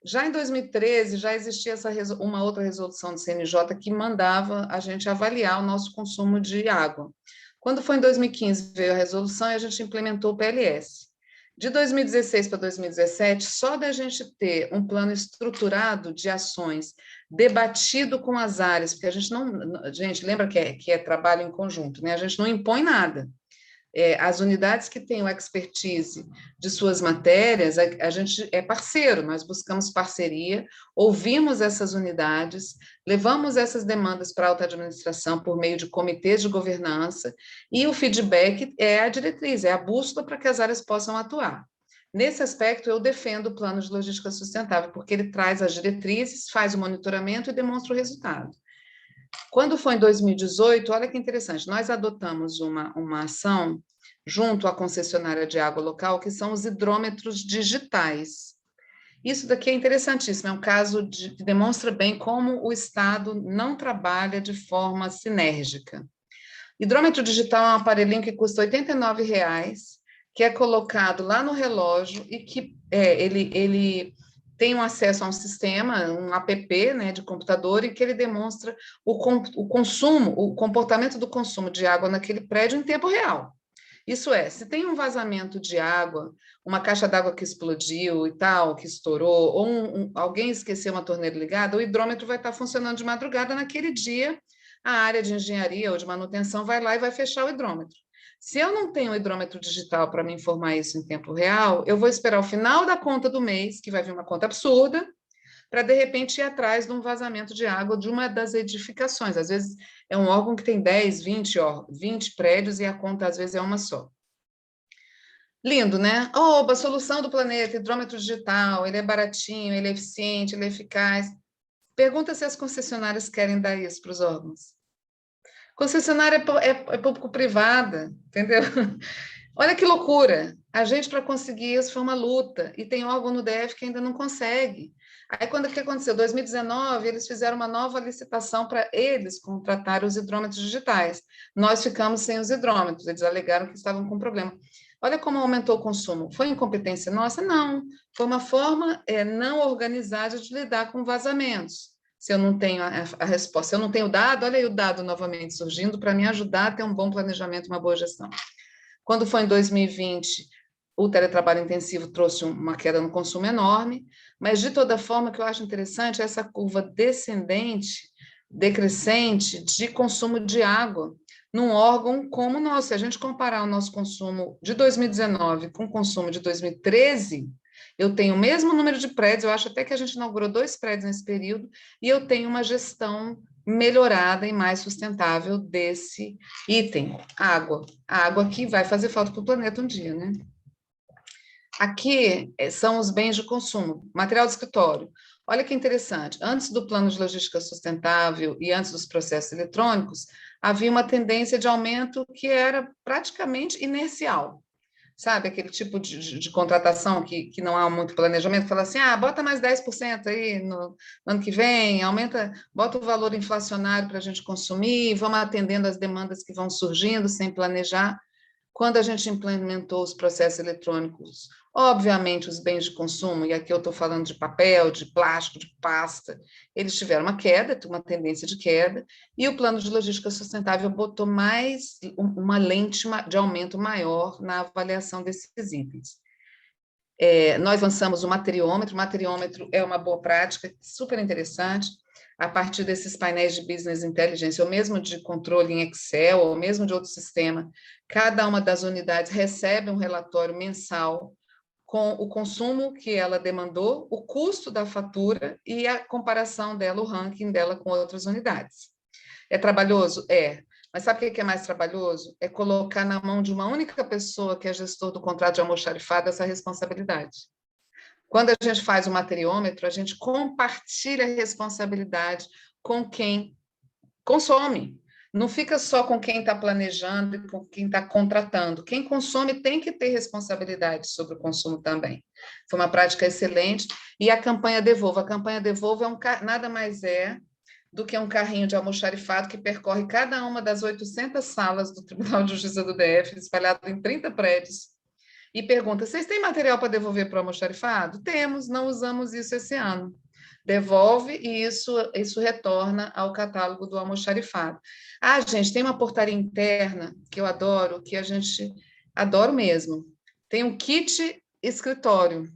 Já em 2013, já existia uma outra resolução do CNJ que mandava a gente avaliar o nosso consumo de água. Quando foi em 2015, veio a resolução e a gente implementou o PLS. De 2016 para 2017, só da gente ter um plano estruturado de ações, debatido com as áreas, porque a gente não... Gente, lembra que é trabalho em conjunto, né? A gente não impõe nada. As unidades que têm o expertise de suas matérias, a gente é parceiro, nós buscamos parceria, ouvimos essas unidades, levamos essas demandas para a alta administração por meio de comitês de governança, e o feedback é a diretriz, é a bússola para que as áreas possam atuar. Nesse aspecto, eu defendo o plano de logística sustentável, porque ele traz as diretrizes, faz o monitoramento e demonstra o resultado. Quando foi em 2018, olha que interessante, nós adotamos uma ação junto à concessionária de água local, que são os hidrômetros digitais. Isso daqui é interessantíssimo, é um caso que demonstra bem como o Estado não trabalha de forma sinérgica. Hidrômetro digital é um aparelhinho que custa R$ 89,00, que é colocado lá no relógio e que ele tem um acesso a um sistema, um app, né, de computador, e que ele demonstra o consumo, o comportamento do consumo de água naquele prédio em tempo real. Isso é, se tem um vazamento de água, uma caixa d'água que explodiu e tal, que estourou, ou alguém esqueceu uma torneira ligada, o hidrômetro vai estar funcionando de madrugada naquele dia, a área de engenharia ou de manutenção vai lá e vai fechar o hidrômetro. Se eu não tenho hidrômetro digital para me informar isso em tempo real, eu vou esperar o final da conta do mês, que vai vir uma conta absurda, para, de repente, ir atrás de um vazamento de água de uma das edificações. Às vezes, é um órgão que tem 10, 20 prédios e a conta, às vezes, é uma só. Lindo, né? Oba, solução do planeta, hidrômetro digital, ele é baratinho, ele é eficiente, ele é eficaz. Pergunta se as concessionárias querem dar isso para os órgãos. Concessionária é público-privada, entendeu? Olha que loucura. A gente, para conseguir isso, foi uma luta. E tem órgão no DF que ainda não consegue. Aí, quando o que aconteceu? Em 2019, eles fizeram uma nova licitação para eles contratarem os hidrômetros digitais. Nós ficamos sem os hidrômetros. Eles alegaram que estavam com problema. Olha como aumentou o consumo. Foi incompetência nossa? Não. Foi uma forma não organizada de lidar com vazamentos. Se eu não tenho a resposta, se eu não tenho o dado, olha aí o dado novamente surgindo para me ajudar a ter um bom planejamento, uma boa gestão. Quando foi em 2020, o teletrabalho intensivo trouxe uma queda no consumo enorme, mas, de toda forma, o que eu acho interessante é essa curva decrescente de consumo de água num órgão como o nosso. Se a gente comparar o nosso consumo de 2019 com o consumo de 2013, eu tenho o mesmo número de prédios, eu acho até que a gente inaugurou 2 prédios nesse período, e eu tenho uma gestão melhorada e mais sustentável desse item, água. A água que vai fazer falta para o planeta um dia, né? Aqui são os bens de consumo, material de escritório. Olha que interessante, antes do plano de logística sustentável e antes dos processos eletrônicos, havia uma tendência de aumento que era praticamente inercial. Sabe, aquele tipo de contratação que não há muito planejamento, fala assim, bota mais 10% aí no ano que vem, bota o valor inflacionário para a gente consumir, vamos atendendo as demandas que vão surgindo sem planejar. Quando a gente implementou os processos eletrônicos, obviamente os bens de consumo, e aqui eu estou falando de papel, de plástico, de pasta, eles tiveram uma queda, uma tendência de queda, e o plano de logística sustentável botou uma lente de aumento maior na avaliação desses itens. Nós lançamos o materiômetro é uma boa prática, super interessante, a partir desses painéis de business intelligence, ou mesmo de controle em Excel, ou mesmo de outro sistema, cada uma das unidades recebe um relatório mensal com o consumo que ela demandou, o custo da fatura e a comparação dela, o ranking dela com outras unidades. É trabalhoso? É. Mas sabe o que é mais trabalhoso? É colocar na mão de uma única pessoa, que é gestor do contrato de almoxarifado, essa responsabilidade. Quando a gente faz o materiômetro, a gente compartilha a responsabilidade com quem consome. Não fica só com quem está planejando e com quem está contratando. Quem consome tem que ter responsabilidade sobre o consumo também. Foi uma prática excelente. E a campanha Devolva. A campanha Devolva nada mais do que um carrinho de almoxarifado que percorre cada uma das 800 salas do Tribunal de Justiça do DF, espalhado em 30 prédios, e pergunta, vocês têm material para devolver para o almoxarifado? Temos, não usamos isso esse ano. Devolve e isso retorna ao catálogo do almoxarifado. Ah, gente, tem uma portaria interna que eu adoro, que a gente adoro mesmo. Tem um kit escritório.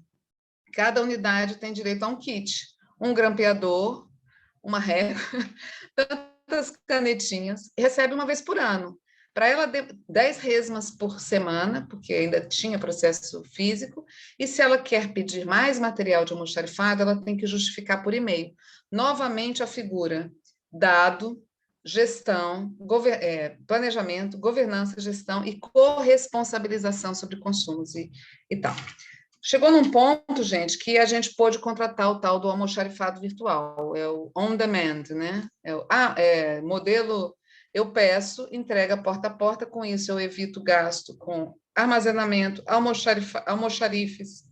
Cada unidade tem direito a um kit. Um grampeador, uma régua, tantas canetinhas, recebe uma vez por ano. Para ela, 10 resmas por semana, porque ainda tinha processo físico, e se ela quer pedir mais material de almoxarifado, ela tem que justificar por e-mail. Novamente a figura dado, gestão, planejamento, governança, gestão e corresponsabilização sobre consumos e tal. Chegou num ponto, gente, que a gente pôde contratar o tal do almoxarifado virtual, é o on demand, né? Modelo, eu peço, entrega porta a porta, com isso eu evito gasto com armazenamento, almoxarifes,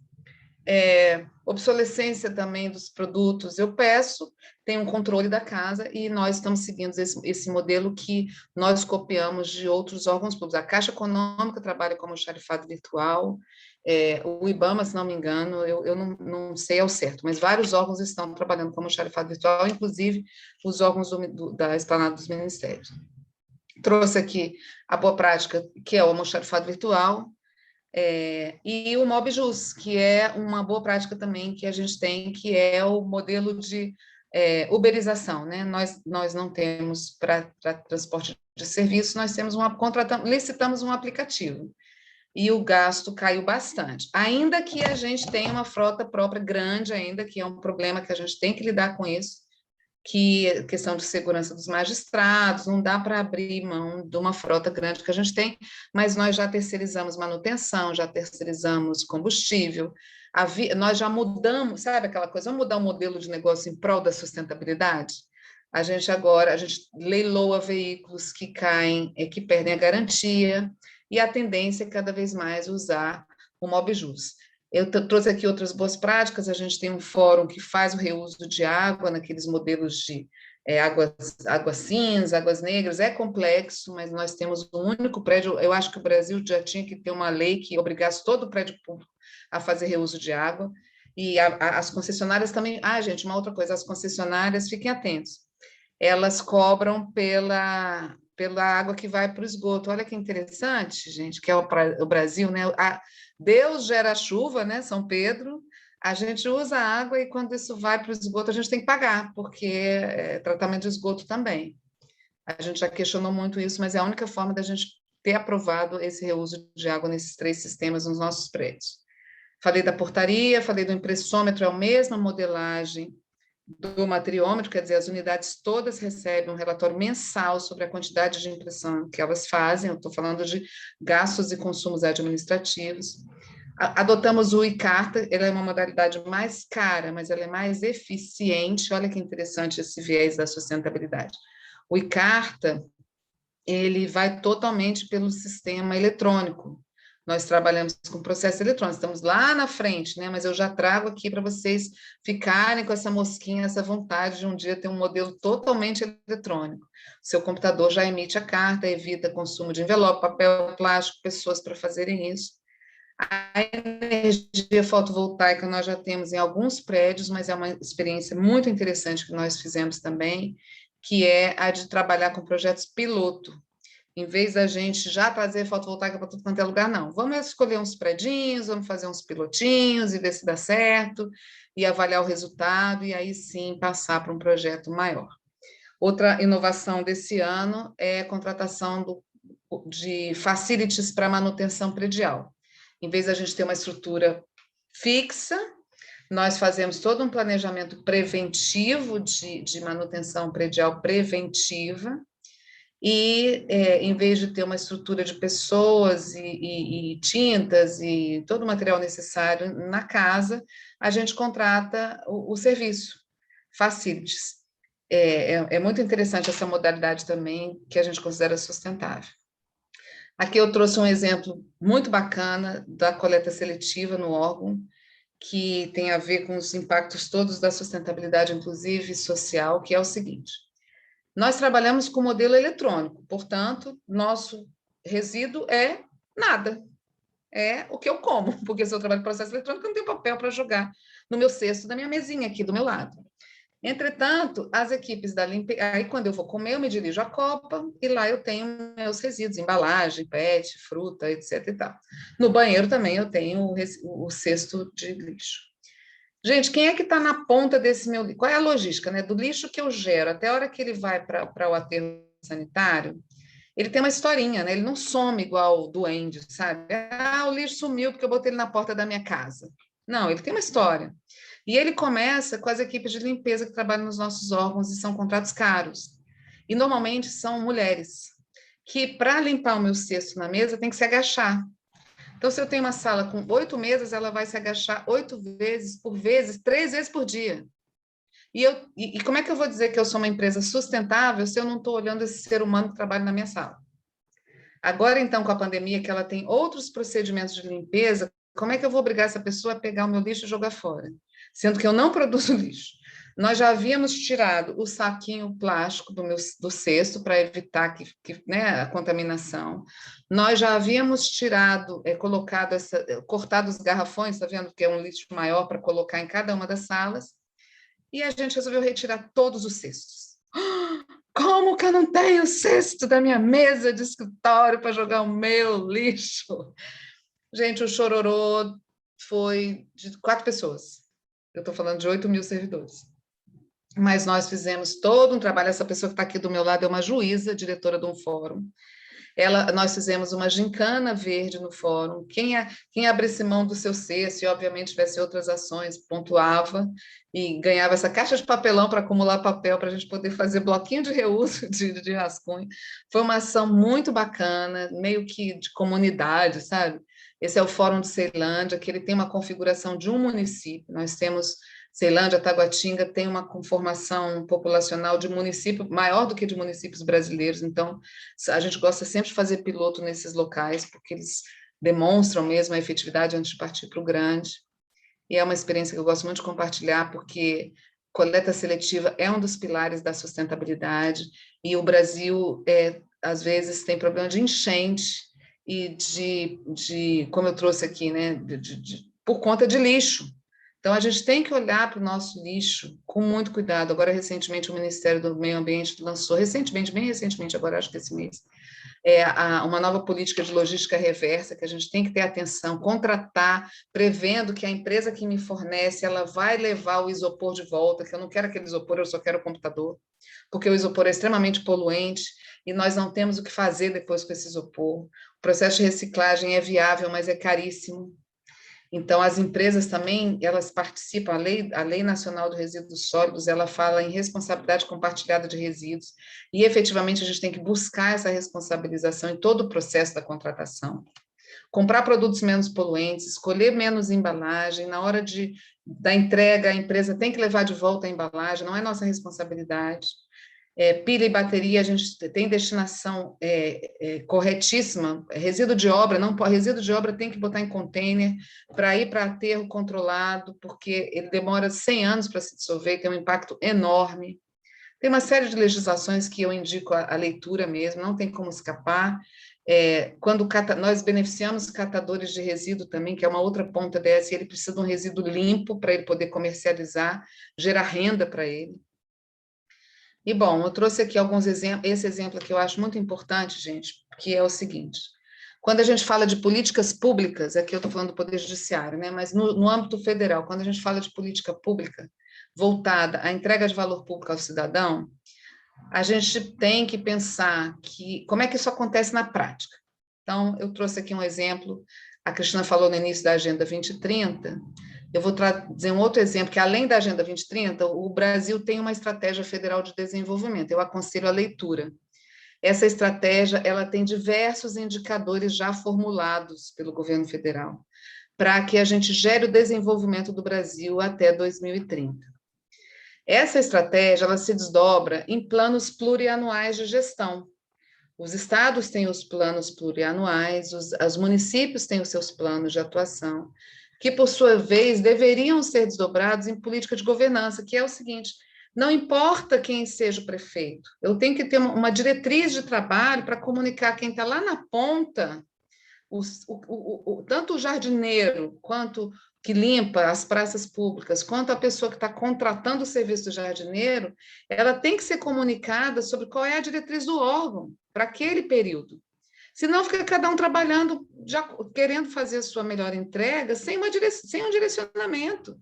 obsolescência também dos produtos, eu peço, tem um controle da casa e nós estamos seguindo esse modelo que nós copiamos de outros órgãos públicos. A Caixa Econômica trabalha com almoxarifado virtual, o IBAMA, se não me engano, eu não sei ao certo, mas vários órgãos estão trabalhando com almoxarifado virtual, inclusive os órgãos da Esplanada dos Ministérios. Trouxe aqui a boa prática, que é o almoxarifado virtual, e o MobJus, que é uma boa prática também que a gente tem, que é o modelo de uberização, né? Nós não temos para transporte de serviço, nós temos licitamos um aplicativo, e o gasto caiu bastante, ainda que a gente tenha uma frota própria grande ainda, que é um problema que a gente tem que lidar com isso, que é questão de segurança dos magistrados, não dá para abrir mão de uma frota grande que a gente tem, mas nós já terceirizamos manutenção, já terceirizamos combustível, nós já mudamos, sabe aquela coisa, vamos mudar o modelo de negócio em prol da sustentabilidade? A gente leiloa veículos que caem, que perdem a garantia, e a tendência é cada vez mais usar o MobJus. Eu trouxe aqui outras boas práticas, a gente tem um fórum que faz o reuso de água naqueles modelos de água cinza, águas negras, é complexo, mas nós temos um único prédio, eu acho que o Brasil já tinha que ter uma lei que obrigasse todo o prédio público a fazer reuso de água, e as concessionárias também, gente, uma outra coisa, as concessionárias, fiquem atentos, elas cobram pela água que vai para o esgoto. Olha que interessante, gente, que é o Brasil, né? Deus gera a chuva, né? São Pedro, a gente usa a água e quando isso vai para o esgoto, a gente tem que pagar, porque é tratamento de esgoto também. A gente já questionou muito isso, mas é a única forma da gente ter aprovado esse reuso de água nesses 3 sistemas nos nossos prédios. Falei da portaria, falei do impressômetro, é a mesma modelagem do materiômetro, quer dizer, as unidades todas recebem um relatório mensal sobre a quantidade de impressão que elas fazem, eu estou falando de gastos e consumos administrativos. Adotamos o iCarta, ela é uma modalidade mais cara, mas ela é mais eficiente, olha que interessante esse viés da sustentabilidade. O iCarta, ele vai totalmente pelo sistema eletrônico, nós trabalhamos com processo eletrônico, estamos lá na frente, né? Mas eu já trago aqui para vocês ficarem com essa mosquinha, essa vontade de um dia ter um modelo totalmente eletrônico. Seu computador já emite a carta, evita consumo de envelope, papel, plástico, pessoas para fazerem isso. A energia fotovoltaica nós já temos em alguns prédios, mas é uma experiência muito interessante que nós fizemos também, que é a de trabalhar com projetos piloto. Em vez da gente já trazer fotovoltaica para tudo quanto é lugar, não. Vamos escolher uns predinhos, vamos fazer uns pilotinhos e ver se dá certo, e avaliar o resultado, e aí sim passar para um projeto maior. Outra inovação desse ano é a contratação de facilities para manutenção predial. Em vez da gente ter uma estrutura fixa, nós fazemos todo um planejamento preventivo de manutenção predial preventiva, e em vez de ter uma estrutura de pessoas e tintas e todo o material necessário na casa, a gente contrata o serviço, facilities. É muito interessante essa modalidade também, que a gente considera sustentável. Aqui eu trouxe um exemplo muito bacana da coleta seletiva no órgão, que tem a ver com os impactos todos da sustentabilidade, inclusive social, que é o seguinte: nós trabalhamos com modelo eletrônico, portanto, nosso resíduo é nada. é o que eu como, porque se eu trabalho com processo eletrônico, eu não tenho papel para jogar no meu cesto da minha mesinha aqui do meu lado. Entretanto, as equipes da limpeza, aí quando eu vou comer, eu me dirijo à copa e lá eu tenho meus resíduos, embalagem, PET, fruta, etc. e tal. No banheiro também eu tenho o cesto de lixo. Gente, quem é que está na ponta desse meu lixo? Qual é a logística, né? Do lixo que eu gero até a hora que ele vai para o aterro sanitário, ele tem uma historinha, né? Ele não some igual o duende, sabe? Ah, o lixo sumiu porque eu botei ele na porta da minha casa. Não, ele tem uma história. E ele começa com as equipes de limpeza que trabalham nos nossos órgãos e são contratos caros. E normalmente são mulheres, que para limpar o meu cesto na mesa tem que se agachar. Então, se eu tenho uma sala com 8 mesas, ela vai se agachar 8 vezes, 3 vezes por dia. E como é que eu vou dizer que eu sou uma empresa sustentável se eu não estou olhando esse ser humano que trabalha na minha sala? Agora, então, com a pandemia, que ela tem outros procedimentos de limpeza, como é que eu vou obrigar essa pessoa a pegar o meu lixo e jogar fora? Sendo que eu não produzo lixo. Nós já havíamos tirado o saquinho plástico do cesto para evitar né, a contaminação. Nós já havíamos tirado, cortado os garrafões, está vendo que é um lixo maior para colocar em cada uma das salas, e a gente resolveu retirar todos os cestos. Como que eu não tenho cesto da minha mesa de escritório para jogar o meu lixo? Gente, o chororô foi de 4 pessoas. Eu estou falando de 8.000 servidores. Mas nós fizemos todo um trabalho. Essa pessoa que está aqui do meu lado é uma juíza, diretora de um fórum. Nós fizemos uma gincana verde no fórum. Quem abrisse mão do seu cesto e, obviamente, tivesse outras ações, pontuava e ganhava essa caixa de papelão para acumular papel para a gente poder fazer bloquinho de reuso de rascunho. Foi uma ação muito bacana, meio que de comunidade, sabe? Esse é o Fórum de Ceilândia, que ele tem uma configuração de um município. Nós temos Ceilândia, Taguatinga tem uma conformação populacional de município maior do que de municípios brasileiros, então a gente gosta sempre de fazer piloto nesses locais, porque eles demonstram mesmo a efetividade antes de partir para o grande, e é uma experiência que eu gosto muito de compartilhar, porque coleta seletiva é um dos pilares da sustentabilidade, e o Brasil, às vezes, tem problema de enchente e como eu trouxe aqui, né, por conta de lixo. Então, a gente tem que olhar para o nosso lixo com muito cuidado. Agora, recentemente, o Ministério do Meio Ambiente lançou, bem recentemente, agora acho que esse mês, uma nova política de logística reversa, que a gente tem que ter atenção, contratar, prevendo que a empresa que me fornece, ela vai levar o isopor de volta, que eu não quero aquele isopor, eu só quero o computador, porque o isopor é extremamente poluente e nós não temos o que fazer depois com esse isopor. O processo de reciclagem é viável, mas é caríssimo. Então, as empresas também, elas participam, a Lei Nacional de Resíduos Sólidos, ela fala em responsabilidade compartilhada de resíduos, e efetivamente a gente tem que buscar essa responsabilização em todo o processo da contratação. Comprar produtos menos poluentes, escolher menos embalagem, na hora da entrega, a empresa tem que levar de volta a embalagem, não é nossa responsabilidade. Pilha e bateria, a gente tem destinação corretíssima. Resíduo de obra, resíduo de obra tem que botar em container para ir para aterro controlado, porque ele demora 100 anos para se dissolver, tem um impacto enorme. Tem uma série de legislações que eu indico a leitura mesmo, não tem como escapar. Quando nós beneficiamos catadores de resíduo também, que é uma outra ponta dessa, e ele precisa de um resíduo limpo para ele poder comercializar, gerar renda para ele. E, bom, eu trouxe aqui alguns exemplos, esse exemplo que eu acho muito importante, gente, que é o seguinte: quando a gente fala de políticas públicas, aqui eu estou falando do Poder Judiciário, né, mas no âmbito federal, quando a gente fala de política pública voltada à entrega de valor público ao cidadão, a gente tem que pensar como é que isso acontece na prática. Então, eu trouxe aqui um exemplo, a Cristina falou no início da Agenda 2030, eu vou trazer um outro exemplo, que além da Agenda 2030, o Brasil tem uma estratégia federal de desenvolvimento, eu aconselho a leitura. Essa estratégia, ela tem diversos indicadores já formulados pelo governo federal, para que a gente gere o desenvolvimento do Brasil até 2030. Essa estratégia, ela se desdobra em planos plurianuais de gestão. Os estados têm os planos plurianuais, os municípios têm os seus planos de atuação, que, por sua vez, deveriam ser desdobrados em política de governança, que é o seguinte: não importa quem seja o prefeito, eu tenho que ter uma diretriz de trabalho para comunicar quem está lá na ponta tanto o jardineiro, quanto que limpa as praças públicas, quanto a pessoa que está contratando o serviço do jardineiro, ela tem que ser comunicada sobre qual é a diretriz do órgão para aquele período. Senão fica cada um trabalhando, já querendo fazer a sua melhor entrega, sem um direcionamento.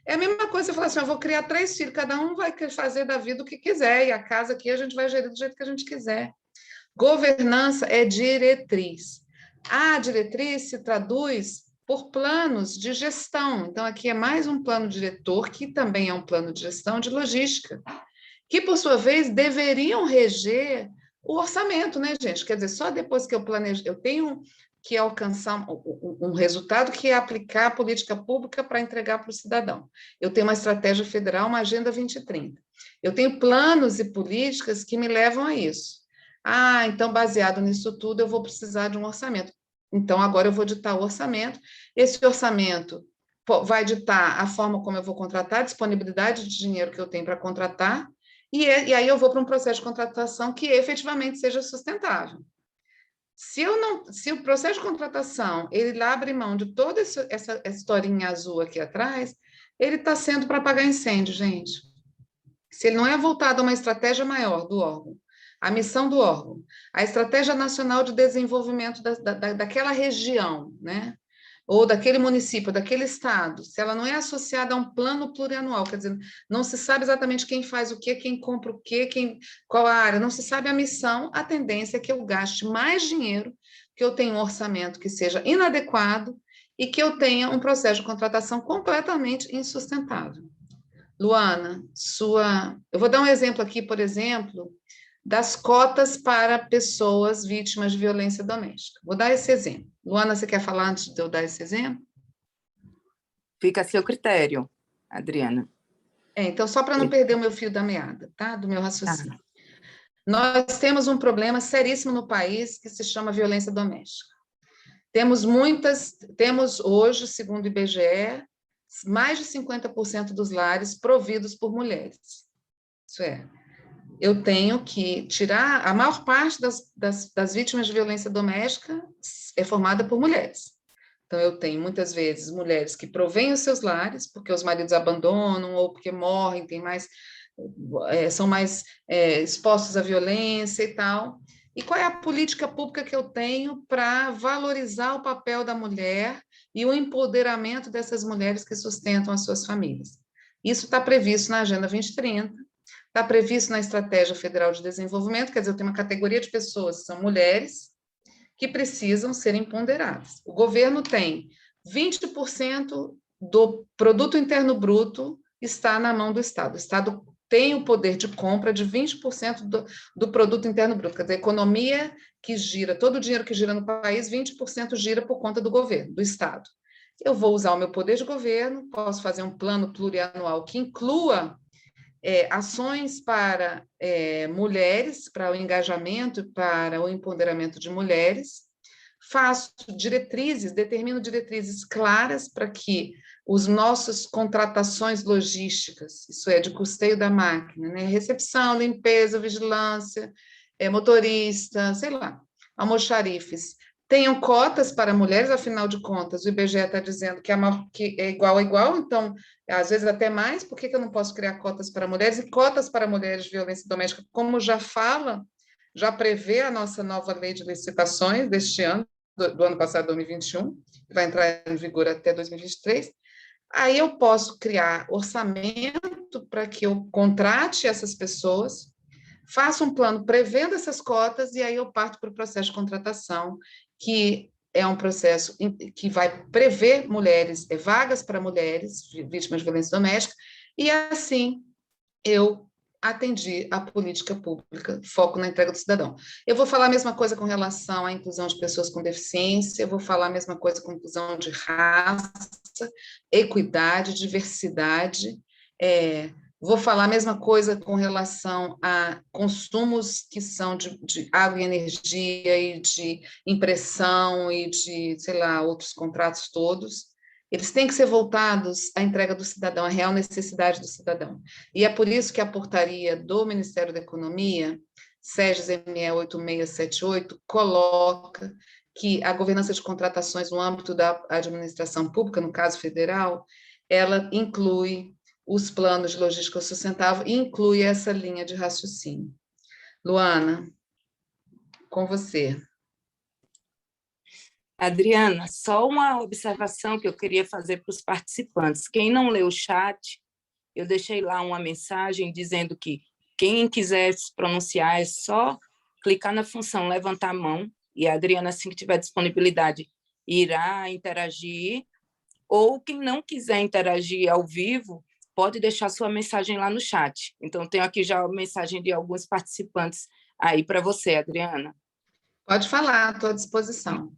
É a mesma coisa você falar assim, eu vou criar 3 filhos, cada um vai fazer da vida o que quiser, e a casa aqui a gente vai gerir do jeito que a gente quiser. Governança é diretriz. A diretriz se traduz por planos de gestão. Então, aqui é mais um plano diretor, que também é um plano de gestão de logística, que, por sua vez, deveriam reger o orçamento, né, gente? Quer dizer, só depois que eu planejo, eu tenho que alcançar um resultado que é aplicar a política pública para entregar para o cidadão. Eu tenho uma estratégia federal, uma Agenda 2030. Eu tenho planos e políticas que me levam a isso. Ah, então, baseado nisso tudo, eu vou precisar de um orçamento. Então, agora eu vou ditar o orçamento. Esse orçamento vai ditar a forma como eu vou contratar, a disponibilidade de dinheiro que eu tenho para contratar, e aí eu vou para um processo de contratação que efetivamente seja sustentável. Se o processo de contratação ele abre mão de toda essa historinha azul aqui atrás, ele está sendo para apagar incêndio, gente. Se ele não é voltado a uma estratégia maior do órgão, a missão do órgão, a estratégia nacional de desenvolvimento daquela região, né? Ou daquele município, daquele estado, se ela não é associada a um plano plurianual, quer dizer, não se sabe exatamente quem faz o quê, quem compra o quê, qual a área, não se sabe a missão, a tendência é que eu gaste mais dinheiro, que eu tenha um orçamento que seja inadequado e que eu tenha um processo de contratação completamente insustentável. Luana, eu vou dar um exemplo aqui, por exemplo, das cotas para pessoas vítimas de violência doméstica. Vou dar esse exemplo. Luana, você quer falar antes de eu dar esse exemplo? Fica a seu critério, Adriana. Então, só para não perder o meu fio da meada, tá? Do meu raciocínio. Nós temos um problema seríssimo no país que se chama violência doméstica. Temos hoje, segundo o IBGE, mais de 50% dos lares providos por mulheres. Isso é, eu tenho que tirar, a maior parte das vítimas de violência doméstica é formada por mulheres. Então, eu tenho, muitas vezes, mulheres que provêm os seus lares, porque os maridos abandonam, ou porque morrem, são mais expostos à violência e tal. E qual é a política pública que eu tenho para valorizar o papel da mulher e o empoderamento dessas mulheres que sustentam as suas famílias? Isso está previsto na Agenda 2030, está previsto na Estratégia Federal de Desenvolvimento, quer dizer, eu tenho uma categoria de pessoas, são mulheres, que precisam ser empoderadas. O governo tem 20% do produto interno bruto está na mão do Estado. O Estado tem o poder de compra de 20% do produto interno bruto, quer dizer, a economia que gira, todo o dinheiro que gira no país, 20% gira por conta do governo, do Estado. Eu vou usar o meu poder de governo, posso fazer um plano plurianual que inclua ações para mulheres, para o engajamento, para o empoderamento de mulheres, faço determino diretrizes claras para que os nossos contratações logísticas, isso é, de custeio da máquina, né, recepção, limpeza, vigilância, motorista, sei lá, almoxarifes, tenham cotas para mulheres, afinal de contas, o IBGE está dizendo que é igual a igual, então, às vezes até mais, por que eu não posso criar cotas para mulheres? E cotas para mulheres de violência doméstica, como já prevê a nossa nova lei de licitações deste ano, do ano passado, 2021, que vai entrar em vigor até 2023, aí eu posso criar orçamento para que eu contrate essas pessoas, faça um plano prevendo essas cotas, e aí eu parto para o processo de contratação, que é um processo que vai prever vagas para mulheres vítimas de violência doméstica, e assim eu atendi a política pública, foco na entrega do cidadão. Eu vou falar a mesma coisa com relação à inclusão de pessoas com deficiência, eu vou falar a mesma coisa com inclusão de raça, equidade, diversidade, vou falar a mesma coisa com relação a consumos que são de água e energia e de impressão e de, sei lá, outros contratos todos. Eles têm que ser voltados à entrega do cidadão, à real necessidade do cidadão. E é por isso que a portaria do Ministério da Economia, SEGES-ME 8678, coloca que a governança de contratações no âmbito da administração pública, no caso federal, ela inclui os planos de logística sustentável e inclui essa linha de raciocínio. Luana, com você. Adriana, só uma observação que eu queria fazer para os participantes. Quem não leu o chat, eu deixei lá uma mensagem dizendo que quem quiser se pronunciar é só clicar na função levantar a mão, e a Adriana, assim que tiver disponibilidade, irá interagir, ou quem não quiser interagir ao vivo, pode deixar sua mensagem lá no chat. Então, tenho aqui já a mensagem de alguns participantes aí para você, Adriana. Pode falar, estou à disposição.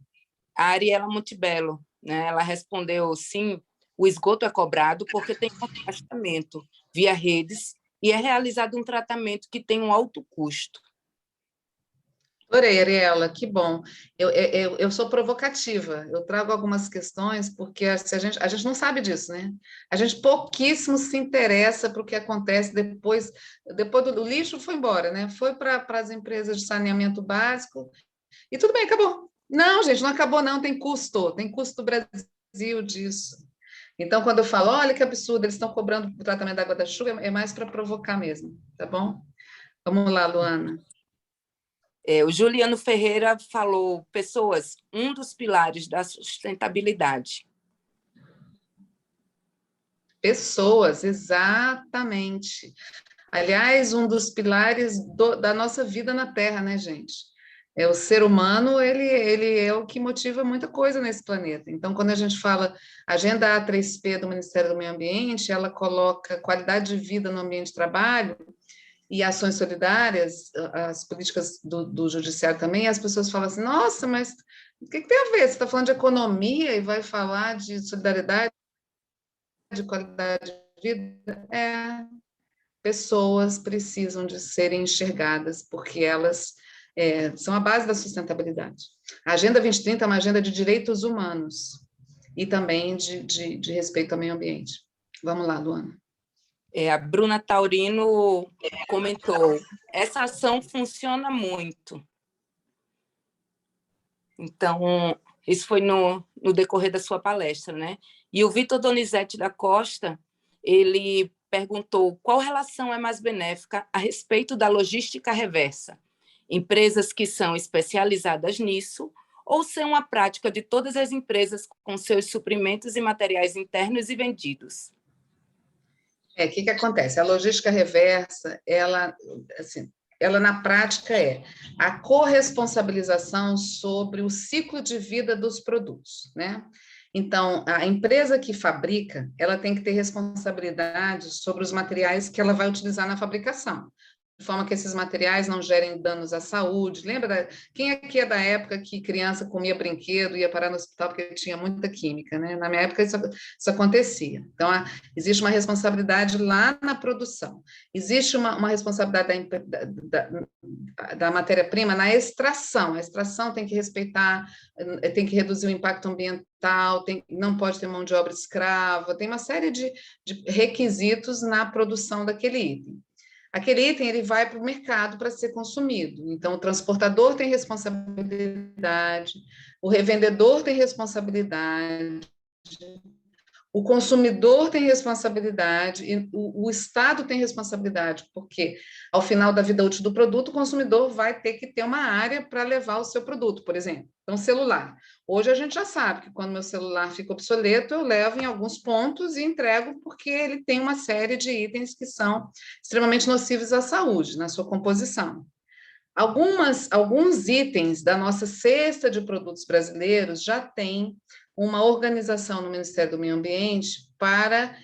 A Ariela Montebello, né, ela respondeu, sim, o esgoto é cobrado porque tem afastamento via redes e é realizado um tratamento que tem um alto custo. Adorei, Ariela, que bom. Eu sou provocativa, eu trago algumas questões, porque a gente não sabe disso, né? A gente pouquíssimo se interessa para o que acontece depois do lixo foi embora, né? Foi para as empresas de saneamento básico, e tudo bem, acabou. Não, gente, não acabou, não, tem custo do Brasil disso. Então, quando eu falo, olha que absurdo, eles estão cobrando o tratamento da água da chuva, é mais para provocar mesmo, tá bom? Vamos lá, Luana. O Juliano Ferreira falou, pessoas, um dos pilares da sustentabilidade. Pessoas, exatamente. Aliás, um dos pilares da nossa vida na Terra, né, gente? O ser humano, ele é o que motiva muita coisa nesse planeta. Então, quando a gente fala Agenda A3P do Ministério do Meio Ambiente, ela coloca qualidade de vida no ambiente de trabalho e ações solidárias, as políticas do judiciário também, e as pessoas falam assim, nossa, mas o que tem a ver? Você está falando de economia e vai falar de solidariedade, de qualidade de vida? Pessoas precisam de serem enxergadas, porque elas são a base da sustentabilidade. A Agenda 2030 é uma agenda de direitos humanos e também de respeito ao meio ambiente. Vamos lá, Luana. A Bruna Taurino comentou, essa ação funciona muito. Então, isso foi no decorrer da sua palestra, né? E o Vitor Donizete da Costa, ele perguntou qual relação é mais benéfica a respeito da logística reversa? Empresas que são especializadas nisso ou ser uma prática de todas as empresas com seus suprimentos e materiais internos e vendidos? O que acontece? A logística reversa, ela na prática é a corresponsabilização sobre o ciclo de vida dos produtos, né? Então, a empresa que fabrica, ela tem que ter responsabilidade sobre os materiais que ela vai utilizar na fabricação, de forma que esses materiais não gerem danos à saúde. Lembra? Quem aqui é da época que criança comia brinquedo e ia parar no hospital porque tinha muita química, né? Na minha época isso acontecia. Então, existe uma responsabilidade lá na produção. Existe uma responsabilidade da matéria-prima na extração. A extração tem que respeitar, tem que reduzir o impacto ambiental, não pode ter mão de obra escrava, tem uma série de requisitos na produção daquele item. Aquele item ele vai para o mercado para ser consumido. Então, o transportador tem responsabilidade, o revendedor tem responsabilidade, o consumidor tem responsabilidade e o Estado tem responsabilidade, porque ao final da vida útil do produto, o consumidor vai ter que ter uma área para levar o seu produto, por exemplo. Então, celular. Hoje a gente já sabe que quando meu celular fica obsoleto, eu levo em alguns pontos e entrego, porque ele tem uma série de itens que são extremamente nocivos à saúde, na sua composição. Alguns itens da nossa cesta de produtos brasileiros já têm uma organização no Ministério do Meio Ambiente para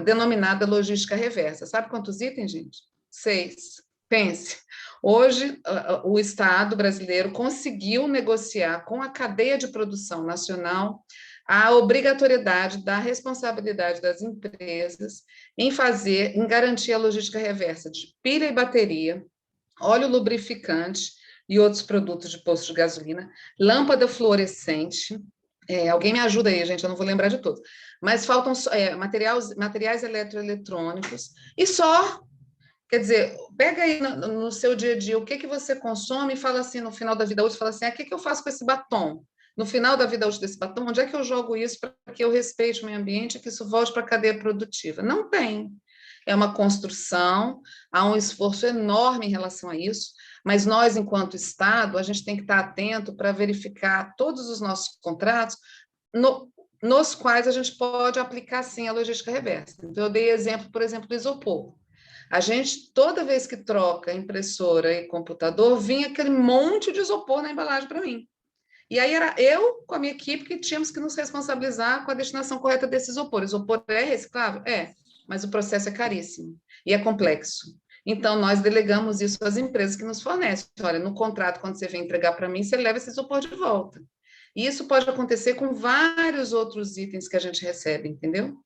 denominada logística reversa. Sabe quantos itens, gente? 6. Pense. Hoje, o Estado brasileiro conseguiu negociar com a cadeia de produção nacional a obrigatoriedade da responsabilidade das empresas em garantir a logística reversa de pilha e bateria, óleo lubrificante e outros produtos de posto de gasolina, lâmpada fluorescente. Alguém me ajuda aí, gente, eu não vou lembrar de todos. Mas faltam materiais eletroeletrônicos e só. Quer dizer, pega aí no seu dia a dia o que você consome e fala assim, no final da vida útil, fala assim, o que eu faço com esse batom? No final da vida útil desse batom, onde é que eu jogo isso para que eu respeite o meio ambiente e que isso volte para a cadeia produtiva? Não tem. É uma construção, há um esforço enorme em relação a isso, mas nós, enquanto Estado, a gente tem que estar atento para verificar todos os nossos contratos nos quais a gente pode aplicar, sim, a logística reversa. Então, eu dei exemplo, por exemplo, do isopor. A gente, toda vez que troca impressora e computador, vinha aquele monte de isopor na embalagem para mim. E aí era eu, com a minha equipe, que tínhamos que nos responsabilizar com a destinação correta desse isopor. Isopor é reciclável? É, mas o processo é caríssimo e é complexo. Então, nós delegamos isso às empresas que nos fornecem. Olha, no contrato, quando você vem entregar para mim, você leva esse isopor de volta. E isso pode acontecer com vários outros itens que a gente recebe, entendeu?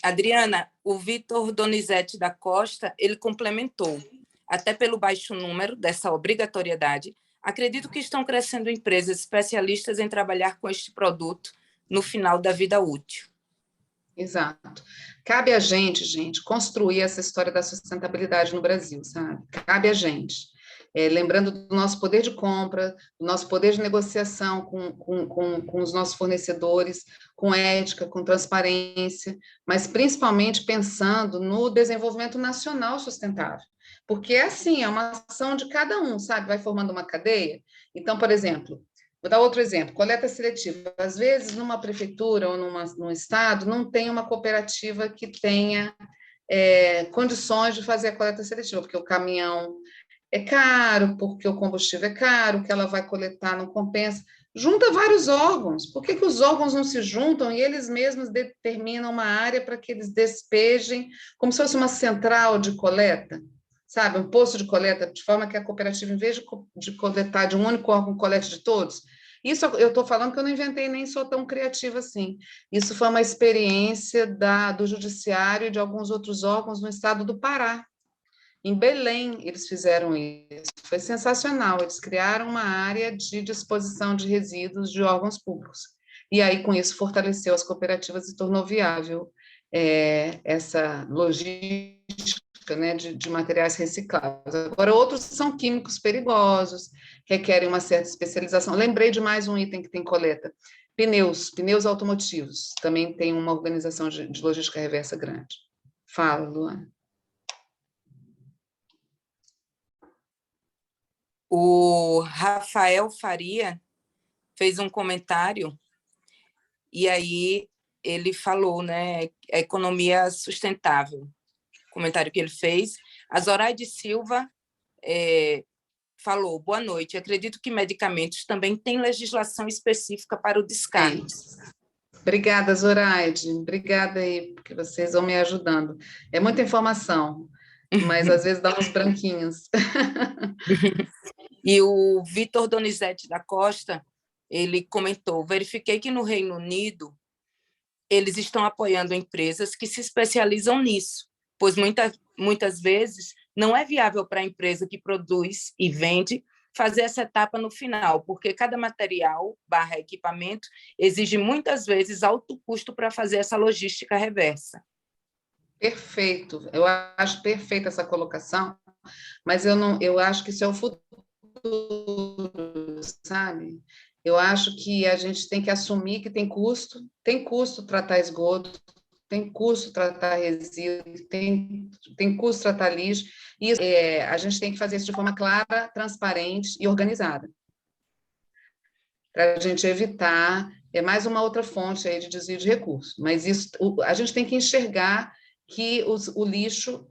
Adriana, o Vitor Donizete da Costa, ele complementou, até pelo baixo número dessa obrigatoriedade, acredito que estão crescendo empresas especialistas em trabalhar com este produto no final da vida útil. Exato. Cabe a gente, construir essa história da sustentabilidade no Brasil, sabe? Cabe a gente. Lembrando do nosso poder de compra, do nosso poder de negociação com os nossos fornecedores, com ética, com transparência, mas principalmente pensando no desenvolvimento nacional sustentável. Porque é assim, é uma ação de cada um, sabe? Vai formando uma cadeia. Então, por exemplo, vou dar outro exemplo, coleta seletiva. Às vezes, numa prefeitura ou num estado, não tem uma cooperativa que tenha condições de fazer a coleta seletiva, porque o caminhão é caro, porque o combustível é caro, o que ela vai coletar não compensa. Junta vários órgãos. Por que os órgãos não se juntam e eles mesmos determinam uma área para que eles despejem, como se fosse uma central de coleta? Sabe, um posto de coleta, de forma que a cooperativa, em vez de coletar de um único órgão, colete de todos. Isso eu estou falando que eu não inventei, nem sou tão criativa assim. Isso foi uma experiência do Judiciário e de alguns outros órgãos no estado do Pará. Em Belém, eles fizeram isso. Foi sensacional. Eles criaram uma área de disposição de resíduos de órgãos públicos. E aí, com isso, fortaleceu as cooperativas e tornou viável essa logística, né, de materiais recicláveis. Agora, outros são químicos perigosos, requerem uma certa especialização. Lembrei de mais um item que tem coleta. Pneus automotivos. Também tem uma organização de logística reversa grande. Fala, Luana. O Rafael Faria fez um comentário e aí ele falou, né, a economia sustentável. O comentário que ele fez. A Zoraide Silva falou, boa noite, acredito que medicamentos também têm legislação específica para o descarte. Obrigada, Zoraide. Obrigada aí, porque vocês vão me ajudando. É muita informação, mas às vezes dá uns branquinhos. E o Vitor Donizete da Costa, ele comentou, verifiquei que no Reino Unido eles estão apoiando empresas que se especializam nisso, pois muitas vezes não é viável para a empresa que produz e vende fazer essa etapa no final, porque cada material / equipamento exige muitas vezes alto custo para fazer essa logística reversa. Perfeito, eu acho perfeita essa colocação, mas eu acho que isso é o futuro, sabe? Eu acho que a gente tem que assumir que tem custo tratar esgoto, tem custo tratar resíduo, tem custo tratar lixo, e a gente tem que fazer isso de forma clara, transparente e organizada, para a gente evitar, mais uma outra fonte aí de desvio de recursos, mas isso, a gente tem que enxergar que o lixo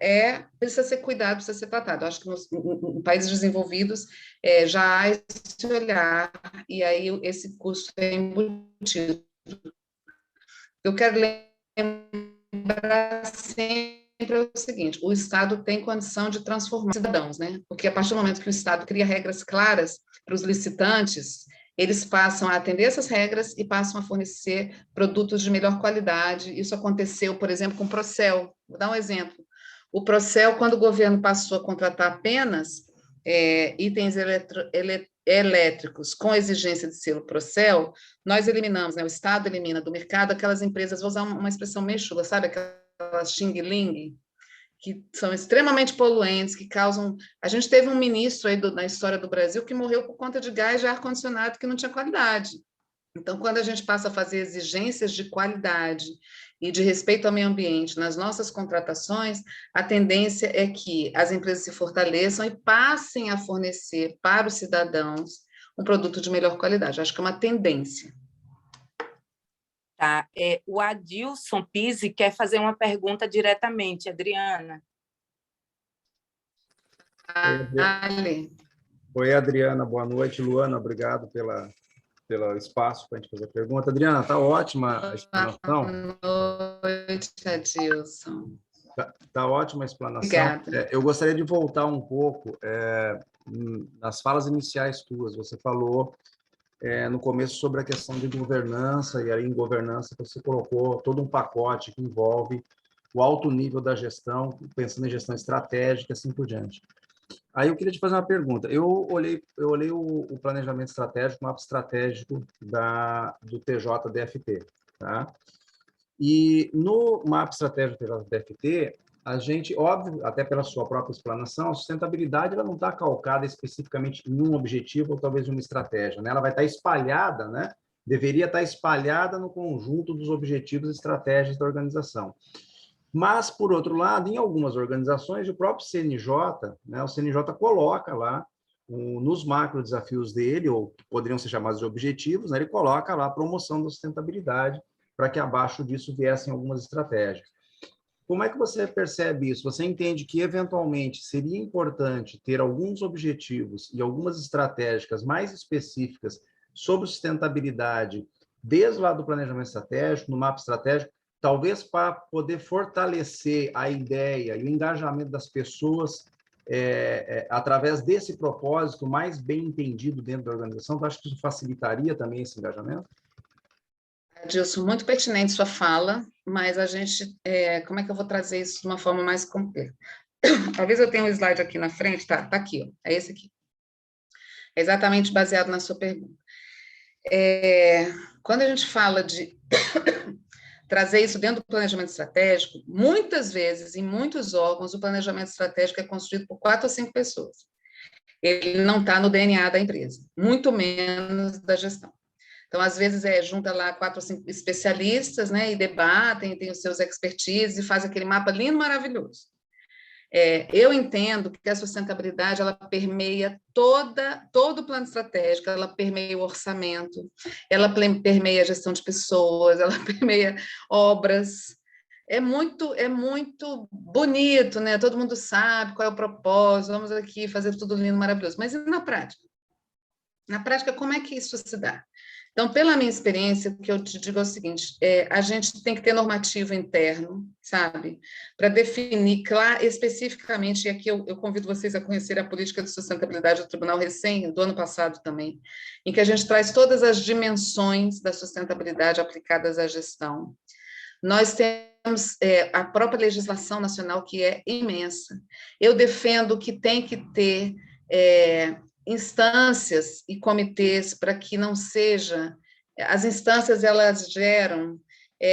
precisa ser cuidado, precisa ser tratado. Eu acho que em países desenvolvidos já há esse olhar, e aí esse custo é embutido. Eu quero lembrar sempre o seguinte, o Estado tem condição de transformar cidadãos, né? Porque a partir do momento que o Estado cria regras claras para os licitantes, eles passam a atender essas regras e passam a fornecer produtos de melhor qualidade. Isso aconteceu, por exemplo, com o Procel. Vou dar um exemplo. O Procel, quando o governo passou a contratar apenas itens elétricos com exigência de selo Procel, nós eliminamos, né, o Estado elimina do mercado aquelas empresas, vou usar uma expressão meio chula, sabe, aquelas xing-ling, que são extremamente poluentes, que causam... A gente teve um ministro aí na história do Brasil que morreu por conta de gás de ar-condicionado que não tinha qualidade. Então, quando a gente passa a fazer exigências de qualidade e de respeito ao meio ambiente nas nossas contratações, a tendência é que as empresas se fortaleçam e passem a fornecer para os cidadãos um produto de melhor qualidade. Acho que é uma tendência. Tá. O Adilson Pise quer fazer uma pergunta diretamente, Adriana. Oi, Adriana, boa noite. Luana, obrigado pelo espaço para a gente fazer a pergunta. Adriana, está ótima a explanação. Boa noite, Adilson. Está ótima a explanação. Obrigada. Eu gostaria de voltar um pouco nas falas iniciais tuas. Você falou no começo sobre a questão de governança, e aí em governança você colocou todo um pacote que envolve o alto nível da gestão, pensando em gestão estratégica e assim por diante. Aí eu queria te fazer uma pergunta. Eu olhei o planejamento estratégico, o mapa estratégico do TJDFT, tá? E no mapa estratégico do TJDFT, a gente, óbvio, até pela sua própria explanação, a sustentabilidade ela não está calcada especificamente em um objetivo ou talvez em uma estratégia, né? Ela vai estar espalhada, né? Deveria estar espalhada no conjunto dos objetivos e estratégias da organização. Mas, por outro lado, em algumas organizações, o próprio CNJ, né, o CNJ coloca lá, nos macro desafios dele, ou que poderiam ser chamados de objetivos, né, ele coloca lá a promoção da sustentabilidade, para que abaixo disso viessem algumas estratégias. Como é que você percebe isso? Você entende que, eventualmente, seria importante ter alguns objetivos e algumas estratégias mais específicas sobre sustentabilidade, desde lá do planejamento estratégico, no mapa estratégico, talvez para poder fortalecer a ideia e o engajamento das pessoas através desse propósito mais bem entendido dentro da organização? Você acha que isso facilitaria também esse engajamento? Adilson, muito pertinente sua fala, mas a gente, como é que eu vou trazer isso de uma forma mais completa? Talvez eu tenha um slide aqui na frente, tá aqui, ó, é esse aqui. É exatamente baseado na sua pergunta. Quando a gente fala de trazer isso dentro do planejamento estratégico, muitas vezes, em muitos órgãos, o planejamento estratégico é construído por 4 ou 5 pessoas. Ele não está no DNA da empresa, muito menos da gestão. Então, às vezes, junta lá 4 ou 5 especialistas, né, e debatem, tem os seus expertise, e faz aquele mapa lindo, maravilhoso. Eu entendo que a sustentabilidade, ela permeia todo o plano estratégico, ela permeia o orçamento, ela permeia a gestão de pessoas, ela permeia obras. É muito bonito, né? Todo mundo sabe qual é o propósito, vamos aqui fazer tudo lindo, maravilhoso. Mas e na prática? Na prática, como é que isso se dá? Então, pela minha experiência, o que eu te digo é o seguinte, a gente tem que ter normativo interno, sabe? Para definir especificamente, e aqui eu convido vocês a conhecer a política de sustentabilidade do Tribunal do ano passado também, em que a gente traz todas as dimensões da sustentabilidade aplicadas à gestão. Nós temos a própria legislação nacional, que é imensa. Eu defendo que tem que ter instâncias e comitês para que não seja... As instâncias, elas geram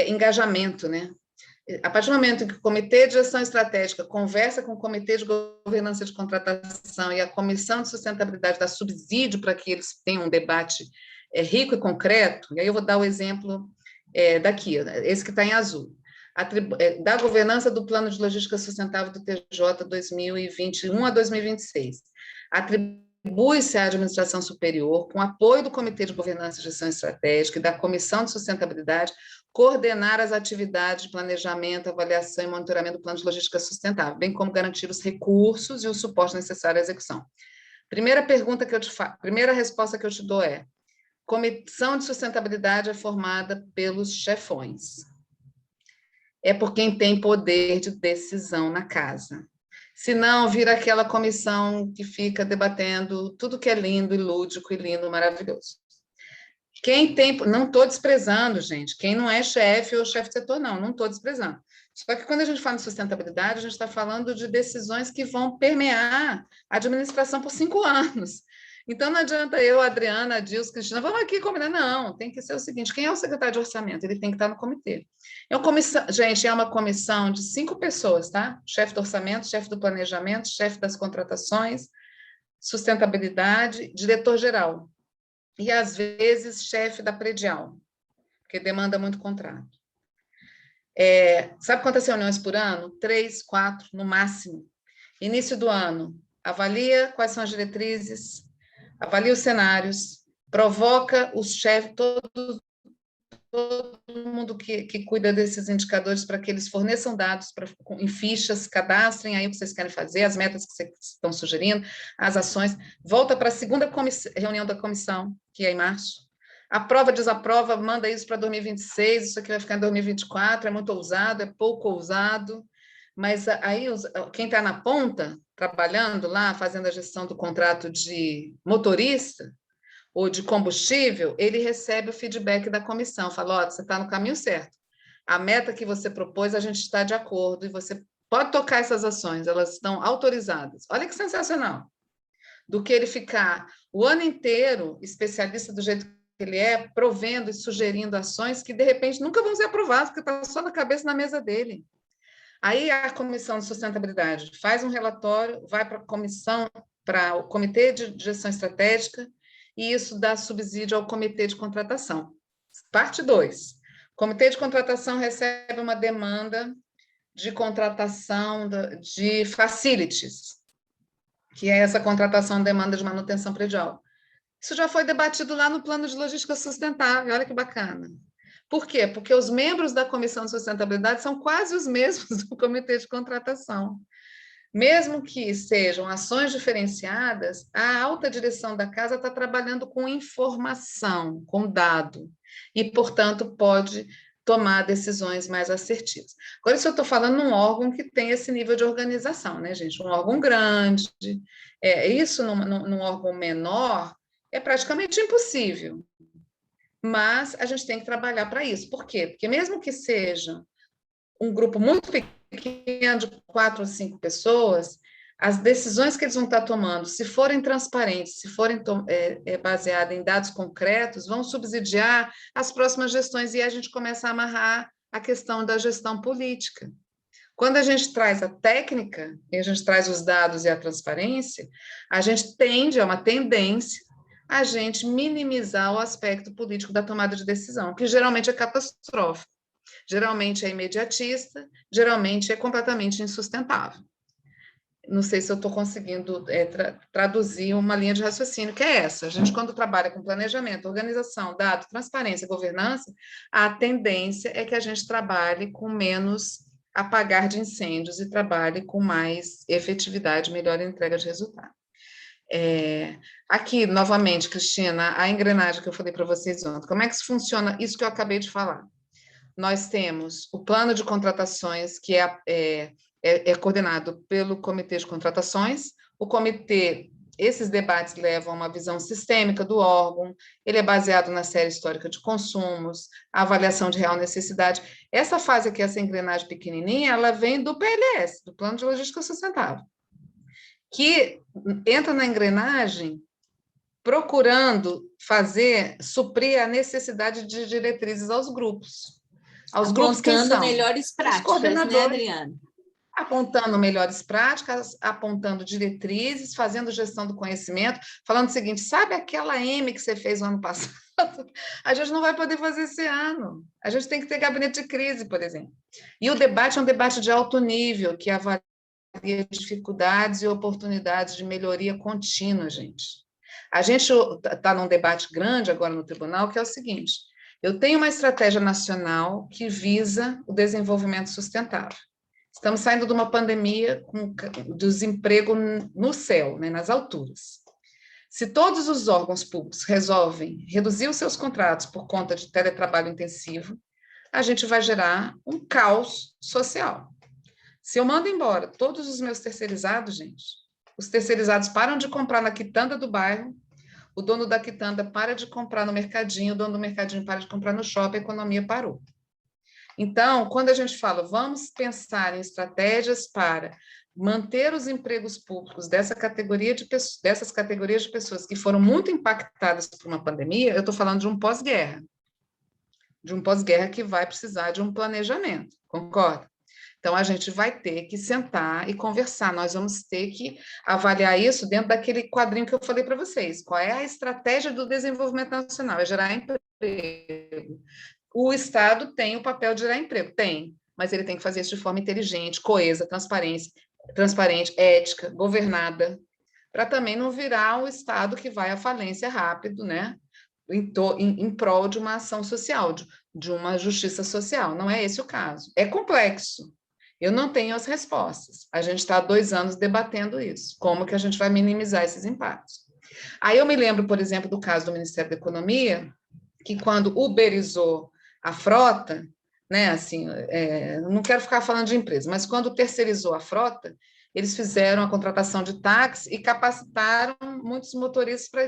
engajamento, né? A partir do momento em que o Comitê de Gestão Estratégica conversa com o Comitê de Governança de Contratação e a Comissão de Sustentabilidade dá subsídio para que eles tenham um debate rico e concreto, e aí eu vou dar o exemplo daqui, esse que está em azul, da governança do Plano de Logística Sustentável do TJ 2021 a 2026. Atribui-se à administração superior, com apoio do Comitê de Governança e Gestão Estratégica e da Comissão de Sustentabilidade, coordenar as atividades de planejamento, avaliação e monitoramento do Plano de Logística Sustentável, bem como garantir os recursos e o suporte necessário à execução. Primeira resposta que eu te dou é: Comissão de Sustentabilidade é formada pelos chefões. É por quem tem poder de decisão na casa. Se não, vira aquela comissão que fica debatendo tudo que é lindo e lúdico e lindo, maravilhoso. Não estou desprezando, gente, quem não é chefe ou chefe de setor, não estou desprezando. Só que quando a gente fala de sustentabilidade, a gente está falando de decisões que vão permear a administração por 5 anos. Então, não adianta eu, Adriana, Dils, Cristina, vamos aqui combinar. Não, tem que ser o seguinte, quem é o secretário de orçamento? Ele tem que estar no comitê. Gente, é uma comissão de 5 pessoas, tá? Chefe do orçamento, chefe do planejamento, chefe das contratações, sustentabilidade, diretor-geral. E, às vezes, chefe da predial, porque demanda muito contrato. Sabe quantas reuniões por ano? 3, 4, no máximo. Início do ano, avalia quais são as diretrizes, avalia os cenários, provoca os chefes, todo mundo que cuida desses indicadores para que eles forneçam dados em fichas, cadastrem aí o que vocês querem fazer, as metas que vocês estão sugerindo, as ações. Volta para a segunda reunião da comissão, que é em março. Aprova, desaprova, manda isso para 2026, isso aqui vai ficar em 2024, é muito ousado, é pouco ousado, mas aí quem está na ponta, trabalhando lá, fazendo a gestão do contrato de motorista ou de combustível, ele recebe o feedback da comissão, fala, você está no caminho certo, a meta que você propôs, a gente está de acordo, e você pode tocar essas ações, elas estão autorizadas. Olha que sensacional! Do que ele ficar o ano inteiro, especialista do jeito que ele é, provendo e sugerindo ações que, de repente, nunca vão ser aprovadas, porque está só na cabeça, na mesa dele. Aí a Comissão de Sustentabilidade faz um relatório, vai para a comissão, para o Comitê de Gestão Estratégica, e isso dá subsídio ao Comitê de Contratação. Parte 2. O Comitê de Contratação recebe uma demanda de contratação de facilities, que é essa contratação de demanda de manutenção predial. Isso já foi debatido lá no Plano de Logística Sustentável, olha que bacana. Por quê? Porque os membros da Comissão de Sustentabilidade são quase os mesmos do Comitê de Contratação. Mesmo que sejam ações diferenciadas, a alta direção da casa está trabalhando com informação, com dado, e, portanto, pode tomar decisões mais assertivas. Agora, isso eu estou falando num órgão que tem esse nível de organização, né, gente? Um órgão grande, isso num órgão menor é praticamente impossível. Mas a gente tem que trabalhar para isso. Por quê? Porque mesmo que seja um grupo muito pequeno, de 4 ou 5 pessoas, as decisões que eles vão estar tomando, se forem transparentes, se forem baseadas em dados concretos, vão subsidiar as próximas gestões, e a gente começa a amarrar a questão da gestão política. Quando a gente traz a técnica, e a gente traz os dados e a transparência, a gente tende, é uma tendência, a gente minimizar o aspecto político da tomada de decisão, que geralmente é catastrófico, geralmente é imediatista, geralmente é completamente insustentável. Não sei se eu estou conseguindo traduzir uma linha de raciocínio, que é essa. A gente, quando trabalha com planejamento, organização, dado, transparência, governança, a tendência é que a gente trabalhe com menos apagar de incêndios e trabalhe com mais efetividade, melhor entrega de resultado. Aqui, novamente, Cristina, a engrenagem que eu falei para vocês ontem, como é que funciona isso que eu acabei de falar? Nós temos o plano de contratações, que é coordenado pelo Comitê de Contratações. O comitê, esses debates levam a uma visão sistêmica do órgão, ele é baseado na série histórica de consumos, a avaliação de real necessidade. Essa fase aqui, essa engrenagem pequenininha, ela vem do PLS, do Plano de Logística Sustentável, que entra na engrenagem procurando suprir a necessidade de diretrizes aos grupos. Aos grupos que são melhores práticas, né, Adriana? Apontando melhores práticas, apontando diretrizes, fazendo gestão do conhecimento, falando o seguinte, sabe aquela M que você fez no ano passado? A gente não vai poder fazer esse ano. A gente tem que ter gabinete de crise, por exemplo. E o debate é um debate de alto nível, que avalia dificuldades e oportunidades de melhoria contínua, gente. A gente está num debate grande agora no tribunal, que é o seguinte, eu tenho uma estratégia nacional que visa o desenvolvimento sustentável. Estamos saindo de uma pandemia com desemprego no céu, né, nas alturas. Se todos os órgãos públicos resolvem reduzir os seus contratos por conta de teletrabalho intensivo, a gente vai gerar um caos social. Se eu mando embora todos os meus terceirizados, gente, os terceirizados param de comprar na quitanda do bairro, o dono da quitanda para de comprar no mercadinho, o dono do mercadinho para de comprar no shopping, a economia parou. Então, quando a gente fala, vamos pensar em estratégias para manter os empregos públicos dessas categorias de pessoas que foram muito impactadas por uma pandemia, eu estou falando de um pós-guerra que vai precisar de um planejamento, concorda? Então, a gente vai ter que sentar e conversar, nós vamos ter que avaliar isso dentro daquele quadrinho que eu falei para vocês. Qual é a estratégia do desenvolvimento nacional? É gerar emprego. O Estado tem o papel de gerar emprego? Tem, mas ele tem que fazer isso de forma inteligente, coesa, transparente, ética, governada, para também não virar um Estado que vai à falência rápido, né? Em prol de uma ação social, de uma justiça social. Não é esse o caso. É complexo. Eu não tenho as respostas. A gente está há 2 anos debatendo isso. Como que a gente vai minimizar esses impactos? Aí eu me lembro, por exemplo, do caso do Ministério da Economia, que quando uberizou a frota, né, assim, não quero ficar falando de empresa, mas quando terceirizou a frota, eles fizeram a contratação de táxi e capacitaram muitos motoristas para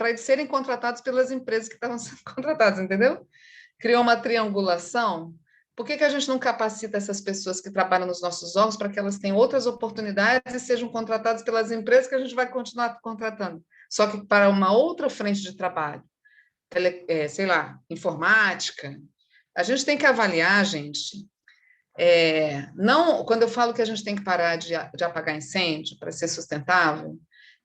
eles serem contratados pelas empresas que estavam sendo contratadas, entendeu? Criou uma triangulação. Por que a gente não capacita essas pessoas que trabalham nos nossos órgãos para que elas tenham outras oportunidades e sejam contratadas pelas empresas que a gente vai continuar contratando? Só que para uma outra frente de trabalho, sei lá, informática. A gente tem que avaliar, gente, não, quando eu falo que a gente tem que parar de apagar incêndio para ser sustentável,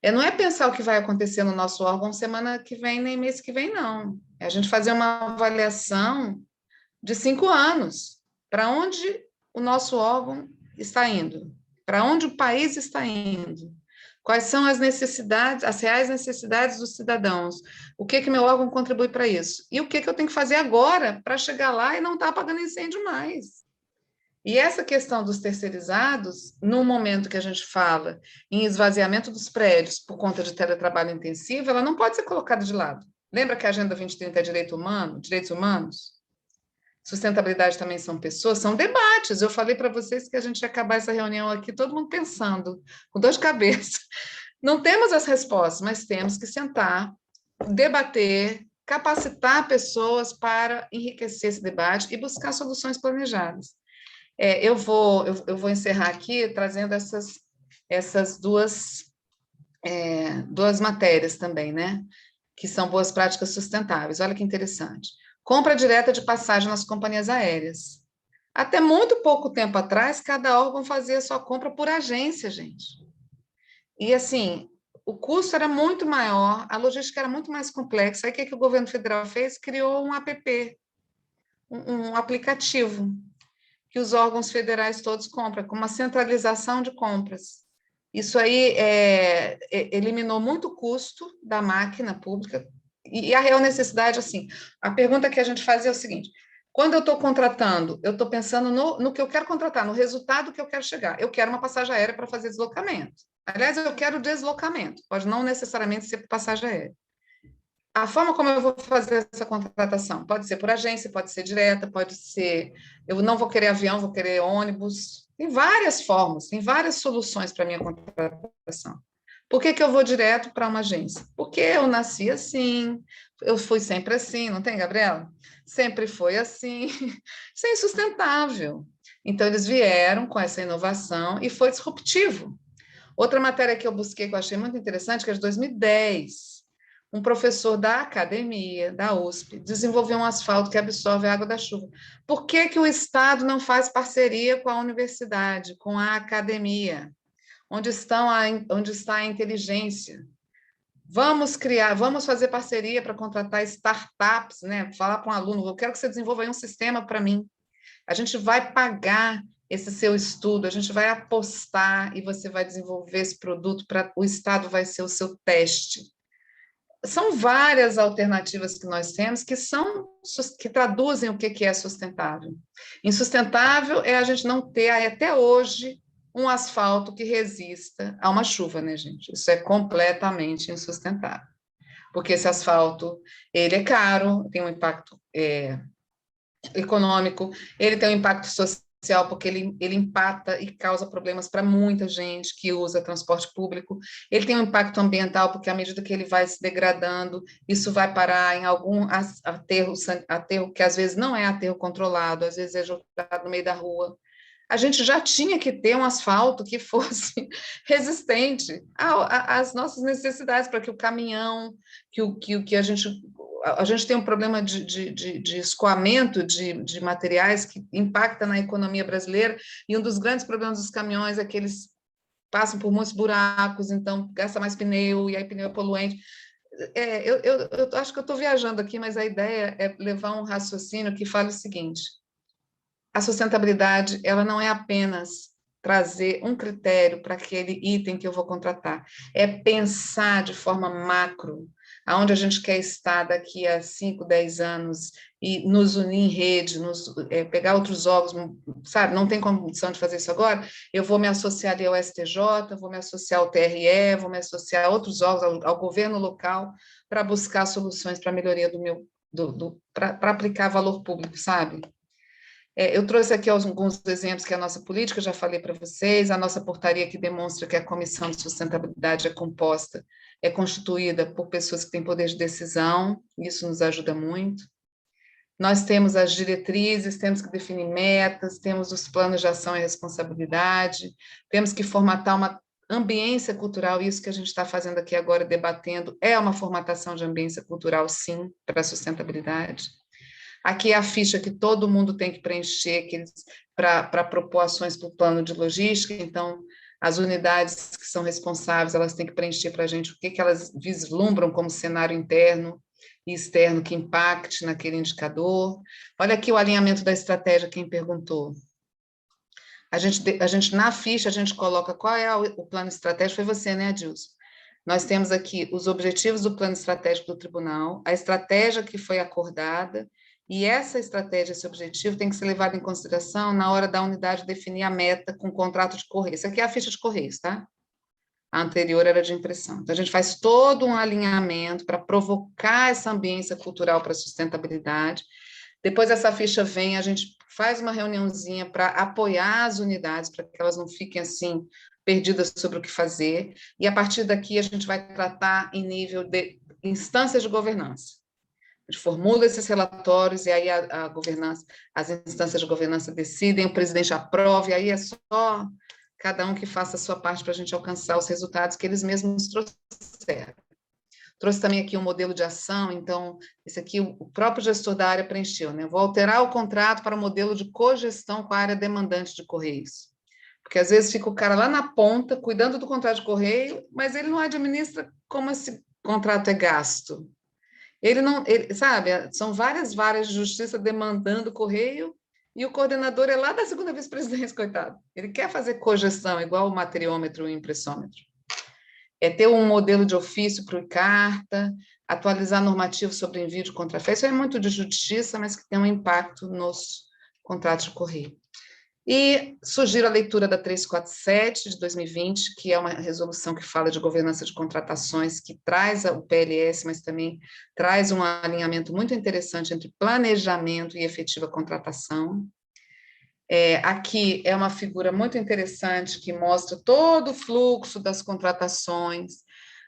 não é pensar o que vai acontecer no nosso órgão semana que vem, nem mês que vem, não. É a gente fazer uma avaliação de 5 anos, para onde o nosso órgão está indo, para onde o país está indo, quais são as necessidades, as reais necessidades dos cidadãos, o que meu órgão contribui para isso, e o que eu tenho que fazer agora para chegar lá e não estar apagando incêndio mais. E essa questão dos terceirizados, no momento que a gente fala em esvaziamento dos prédios por conta de teletrabalho intensivo, ela não pode ser colocada de lado. Lembra que a Agenda 2030 é direitos humanos? Sustentabilidade também são pessoas, são debates. Eu falei para vocês que a gente ia acabar essa reunião aqui, todo mundo pensando, com dor de cabeça. Não temos as respostas, mas temos que sentar, debater, capacitar pessoas para enriquecer esse debate e buscar soluções planejadas. Eu vou encerrar aqui trazendo essas duas matérias também, né? Que são boas práticas sustentáveis. Olha que interessante. Compra direta de passagem nas companhias aéreas. Até muito pouco tempo atrás, cada órgão fazia sua compra por agência, gente. E, assim, o custo era muito maior, a logística era muito mais complexa. Aí, o que o governo federal fez? Criou um app, um aplicativo, que os órgãos federais todos compram, com uma centralização de compras. Isso aí eliminou muito custo da máquina pública. E a real necessidade, assim, a pergunta que a gente faz é o seguinte: quando eu estou contratando, eu estou pensando no que eu quero contratar, no resultado que eu quero chegar. Eu quero uma passagem aérea para fazer deslocamento. Aliás, eu quero deslocamento, pode não necessariamente ser passagem aérea. A forma como eu vou fazer essa contratação pode ser por agência, pode ser direta, pode ser... Eu não vou querer avião, vou querer ônibus. Tem várias formas, tem várias soluções para a minha contratação. Por que eu vou direto para uma agência? Porque eu nasci assim, eu fui sempre assim, não tem, Gabriela? Sempre foi assim. Isso é insustentável. Então, eles vieram com essa inovação e foi disruptivo. Outra matéria que eu busquei, que eu achei muito interessante, que é de 2010. Um professor da academia, da USP, desenvolveu um asfalto que absorve a água da chuva. Por que o Estado não faz parceria com a universidade, com a academia? Onde está a inteligência? Vamos fazer parceria para contratar startups, né? Falar para um aluno, eu quero que você desenvolva aí um sistema para mim. A gente vai pagar esse seu estudo, a gente vai apostar e você vai desenvolver esse produto, o Estado vai ser o seu teste. São várias alternativas que nós temos que traduzem o que é sustentável. Insustentável é a gente não ter, até hoje, um asfalto que resista a uma chuva, né, gente? Isso é completamente insustentável. Porque esse asfalto, ele é caro, tem um impacto econômico, ele tem um impacto social, porque ele empata e causa problemas para muita gente que usa transporte público. Ele tem um impacto ambiental, porque à medida que ele vai se degradando, isso vai parar em algum aterro que às vezes não é aterro controlado, às vezes é jogado no meio da rua. a gente já tinha que ter um asfalto que fosse resistente às nossas necessidades, para que o caminhão, que a gente tem um problema de escoamento de materiais que impacta na economia brasileira, e um dos grandes problemas dos caminhões é que eles passam por muitos buracos, então gasta mais pneu, e aí pneu é poluente. Eu acho que eu estou viajando aqui, mas a ideia é levar um raciocínio que fale o seguinte: a sustentabilidade, ela não é apenas trazer um critério para aquele item que eu vou contratar, é pensar de forma macro, aonde a gente quer estar daqui a 5, 10 anos, e nos unir em rede, pegar outros órgãos, sabe? Não tem condição de fazer isso agora, eu vou me associar ali ao STJ, vou me associar ao TRE, vou me associar a outros órgãos, ao governo local, para buscar soluções para a melhoria para aplicar valor público, sabe? Eu trouxe aqui alguns exemplos que é a nossa política, já falei para vocês, a nossa portaria que demonstra que a Comissão de Sustentabilidade é constituída por pessoas que têm poder de decisão, isso nos ajuda muito. Nós temos as diretrizes, temos que definir metas, temos os planos de ação e responsabilidade, temos que formatar uma ambiência cultural, isso que a gente está fazendo aqui agora, debatendo, é uma formatação de ambiência cultural, sim, para a sustentabilidade. Aqui é a ficha que todo mundo tem que preencher para propor ações para o plano de logística, então, as unidades que são responsáveis, elas têm que preencher para a gente o que elas vislumbram como cenário interno e externo que impacte naquele indicador. Olha aqui o alinhamento da estratégia, quem perguntou. A gente na ficha, a gente coloca qual é o plano estratégico, foi você, né, Adilson? Nós temos aqui os objetivos do plano estratégico do tribunal, a estratégia que foi acordada, e essa estratégia, esse objetivo, tem que ser levado em consideração na hora da unidade definir a meta com o contrato de correio. Isso aqui é a ficha de correios, tá? A anterior era de impressão. Então, a gente faz todo um alinhamento para provocar essa ambiência cultural para a sustentabilidade. Depois essa ficha vem, a gente faz uma reuniãozinha para apoiar as unidades, para que elas não fiquem assim, perdidas sobre o que fazer. E, a partir daqui, a gente vai tratar em nível de instâncias de governança. A gente formula esses relatórios e aí a governança, as instâncias de governança decidem, o presidente aprova, e aí é só cada um que faça a sua parte para a gente alcançar os resultados que eles mesmos trouxeram. Trouxe também aqui um modelo de ação, então, esse aqui o próprio gestor da área preencheu, né? Eu vou alterar o contrato para o modelo de cogestão com a área demandante de Correios. Porque às vezes fica o cara lá na ponta, cuidando do contrato de correio, mas ele não administra como esse contrato é gasto. Sabe, são várias varas de justiça demandando correio, e o coordenador é lá da segunda vice-presidência, coitado. Ele quer fazer cogestão, igual o materiômetro e o impressômetro. É ter um modelo de ofício para o carta, atualizar normativo sobre envio de contrafé. Isso é muito de justiça, mas que tem um impacto nos contratos de correio. E sugiro a leitura da 347 de 2020, que é uma resolução que fala de governança de contratações, que traz o PLS, mas também traz um alinhamento muito interessante entre planejamento e efetiva contratação. Aqui é uma figura muito interessante que mostra todo o fluxo das contratações,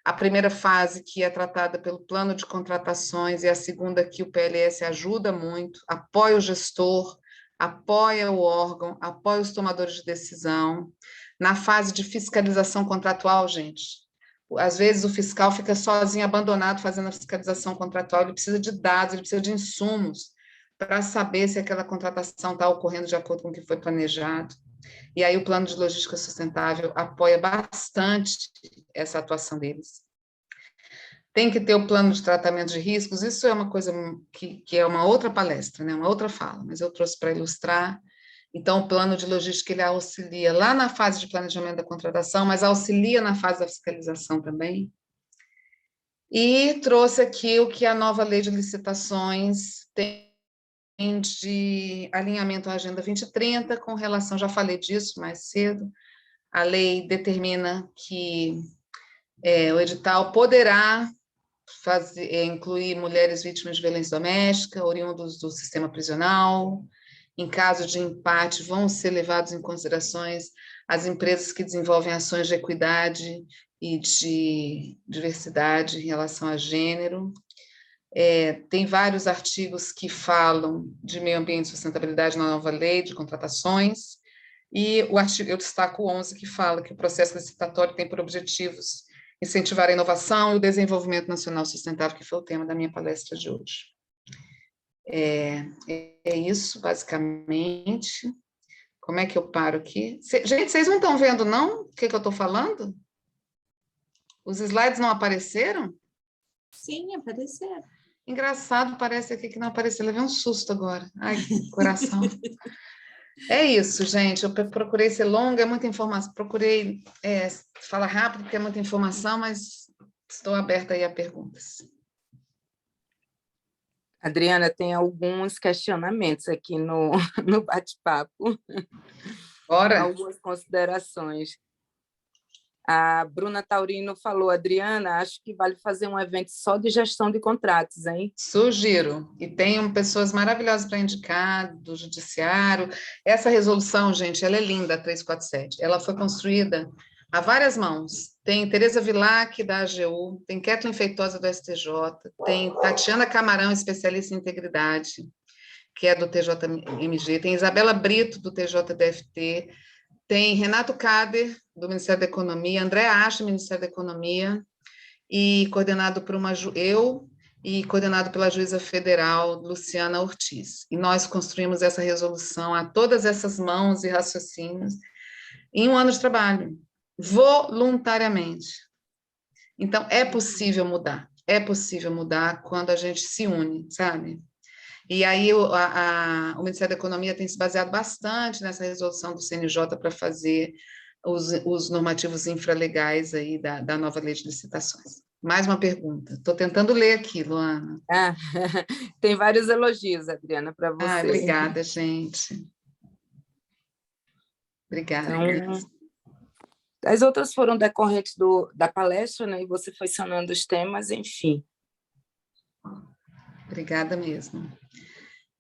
a primeira fase que é tratada pelo plano de contratações e a segunda que o PLS ajuda muito, apoia o gestor, apoia o órgão, apoia os tomadores de decisão. Na fase de fiscalização contratual, gente, às vezes o fiscal fica sozinho, abandonado, fazendo a fiscalização contratual, ele precisa de dados, ele precisa de insumos para saber se aquela contratação está ocorrendo de acordo com o que foi planejado. E aí o plano de logística sustentável apoia bastante essa atuação deles. Tem que ter o plano de tratamento de riscos, isso é uma coisa que é uma outra palestra, né? Uma outra fala, mas eu trouxe para ilustrar. Então, o plano de logística, ele auxilia lá na fase de planejamento da contratação, mas auxilia na fase da fiscalização também. E trouxe aqui o que a nova lei de licitações tem de alinhamento à Agenda 2030, com relação, já falei disso mais cedo, a lei determina que o edital poderá incluir mulheres vítimas de violência doméstica, oriundos do sistema prisional. Em caso de empate, vão ser levados em considerações as empresas que desenvolvem ações de equidade e de diversidade em relação a gênero. Tem vários artigos que falam de meio ambiente e sustentabilidade na nova lei de contratações, E o artigo, eu destaco o 11, que fala que o processo licitatório tem por objetivos incentivar a inovação e o desenvolvimento nacional sustentável, que foi o tema da minha palestra de hoje. É isso, basicamente. Como é que eu paro aqui? Gente, vocês não estão vendo, não? O que eu estou falando? Os slides não apareceram? Sim, apareceram. Engraçado, parece aqui que não apareceu. Levei um susto agora. Ai, coração. É isso, gente. Eu procurei ser longa, é muita informação. Procurei falar rápido, porque é muita informação, mas estou aberta aí a perguntas. Adriana, tem alguns questionamentos aqui no bate-papo. Bora. Algumas considerações. A Bruna Taurino falou, Adriana, acho que vale fazer um evento só de gestão de contratos, hein? Sugiro. E tenho pessoas maravilhosas para indicar, do judiciário. Essa resolução, gente, ela é linda, a 347. Ela foi construída a várias mãos. Tem Tereza Vilac, da AGU, tem Kathleen Feitosa, do STJ, tem Tatiana Camarão, especialista em integridade, que é do TJMG, tem Isabela Brito, do TJDFT, tem Renato Kader, do Ministério da Economia, André Acha, do Ministério da Economia, e coordenado por coordenado pela juíza federal Luciana Ortiz. E nós construímos essa resolução a todas essas mãos e raciocínios em um ano de trabalho, voluntariamente. Então, é possível mudar quando a gente se une, sabe? E aí o Ministério da Economia tem se baseado bastante nessa resolução do CNJ para fazer os normativos infralegais aí da nova lei de licitações. Mais uma pergunta. Estou tentando ler aqui, Luana. Tem vários elogios, Adriana, para você. Obrigada, gente. Obrigada. Então, as outras foram decorrentes da palestra, né? E você foi sanando os temas, enfim. Obrigada mesmo.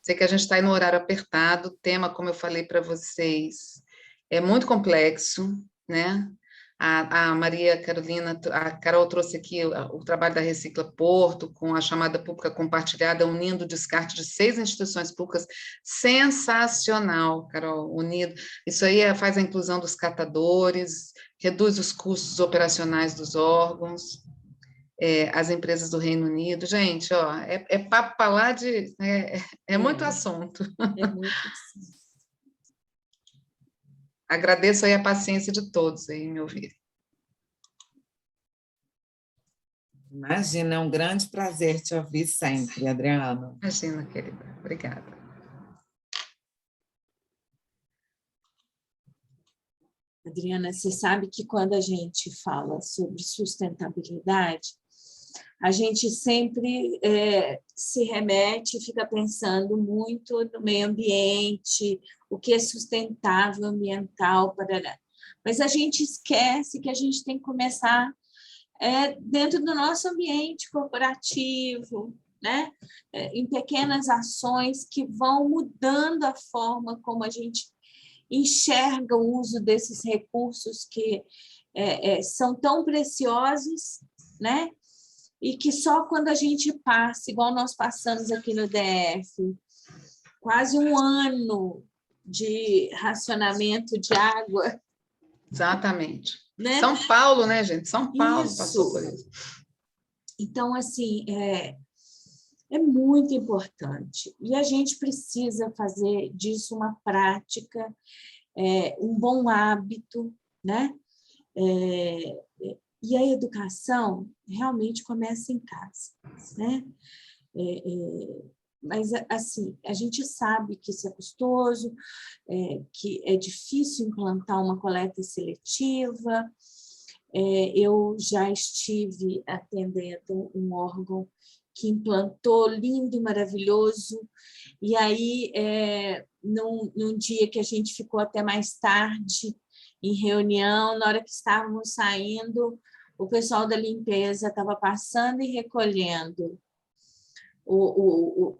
Sei que a gente está aí no horário apertado, o tema, como eu falei para vocês, é muito complexo, né? A Maria Carolina, a Carol trouxe aqui o trabalho da Recicla Porto, com a chamada pública compartilhada, unindo o descarte de 6 instituições públicas. Sensacional, Carol, unido. Isso aí faz a inclusão dos catadores, reduz os custos operacionais dos órgãos, as empresas do Reino Unido. Gente, ó, é papo para lá de... É muito assunto. É muito assunto. Agradeço aí a paciência de todos aí me ouvirem. Imagina, é um grande prazer te ouvir sempre, Adriana. Imagina, querida. Obrigada. Adriana, você sabe que quando a gente fala sobre sustentabilidade, a gente sempre se remete e fica pensando muito no meio ambiente, o que é sustentável ambiental, parará. Mas a gente esquece que a gente tem que começar dentro do nosso ambiente corporativo, né? Em pequenas ações que vão mudando a forma como a gente enxerga o uso desses recursos que são tão preciosos, né? E que só quando a gente passa, igual nós passamos aqui no DF, quase um ano de racionamento de água. Exatamente. Né? São Paulo, né, gente? São Paulo Isso. passou por isso. Então, assim, é muito importante. E a gente precisa fazer disso uma prática, um bom hábito, né? E a educação realmente começa em casa, né? Mas, assim, a gente sabe que isso é custoso, que é difícil implantar uma coleta seletiva. Eu já estive atendendo um órgão que implantou, lindo e maravilhoso, e aí, num dia que a gente ficou até mais tarde em reunião, na hora que estávamos saindo, o pessoal da limpeza estava passando e recolhendo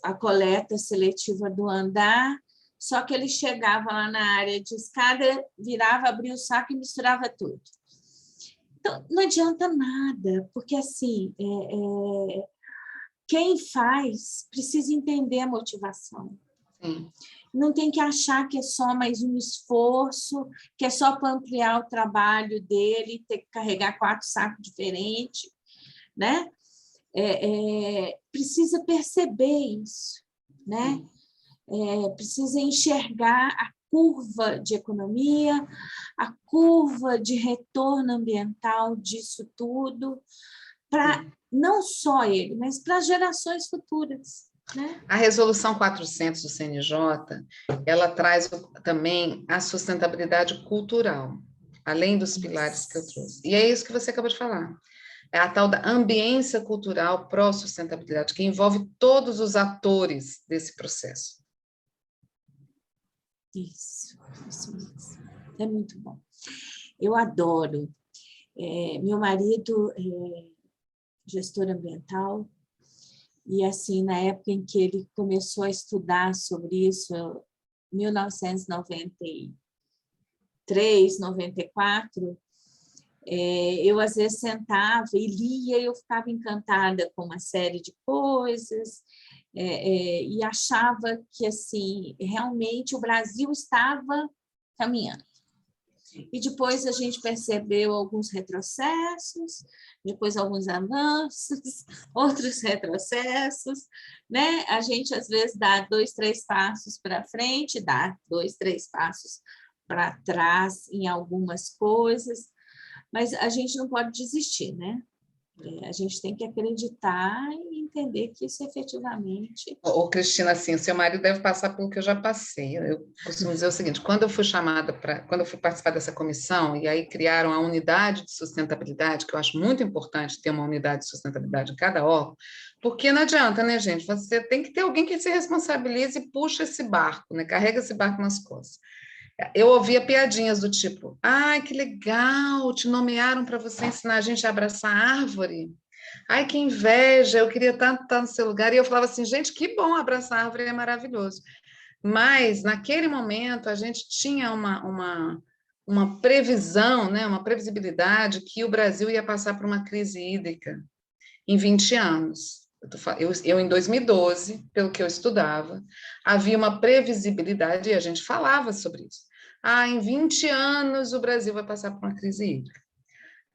a coleta seletiva do andar, só que ele chegava lá na área de escada, virava, abria o saco e misturava tudo. Então, não adianta nada, porque assim, quem faz precisa entender a motivação. Sim. não tem que achar que é só mais um esforço, que é só para ampliar o trabalho dele, ter que carregar 4 sacos diferentes, né? Precisa perceber isso, né? Precisa enxergar a curva de economia, a curva de retorno ambiental disso tudo, para não só ele, mas para as gerações futuras. Né? A resolução 400 do CNJ, ela traz também a sustentabilidade cultural, além dos pilares que eu trouxe. E é isso que você acabou de falar. É a tal da ambiência cultural pró-sustentabilidade, que envolve todos os atores desse processo. Isso mesmo. É muito bom. Eu adoro. Meu marido é gestor ambiental, e assim, na época em que ele começou a estudar sobre isso, 1993, 94, eu às vezes sentava e lia, e eu ficava encantada com uma série de coisas, e achava que assim, realmente o Brasil estava caminhando. E depois a gente percebeu alguns retrocessos, depois alguns avanços, outros retrocessos, né? A gente, às vezes, dá 2, 3 passos para frente, dá 2, 3 passos para trás em algumas coisas, mas a gente não pode desistir, né? A gente tem que acreditar e entender que isso efetivamente... Ô, Cristina, assim, o seu marido deve passar pelo que eu já passei. Eu costumo dizer o seguinte, quando eu fui participar dessa comissão, e aí criaram a unidade de sustentabilidade, que eu acho muito importante ter uma unidade de sustentabilidade em cada órgão, porque não adianta, né, gente? Você tem que ter alguém que se responsabilize e puxa esse barco, né? Carrega esse barco nas costas. Eu ouvia piadinhas do tipo, ai, que legal, te nomearam para você ensinar a gente a abraçar a árvore. Ai, que inveja, eu queria tanto estar no seu lugar. E eu falava assim, gente, que bom, abraçar a árvore é maravilhoso. Mas, naquele momento, a gente tinha uma previsão, né, uma previsibilidade que o Brasil ia passar por uma crise hídrica em 20 anos. Eu, em 2012, pelo que eu estudava, havia uma previsibilidade, e a gente falava sobre isso. Em 20 anos o Brasil vai passar por uma crise hídrica.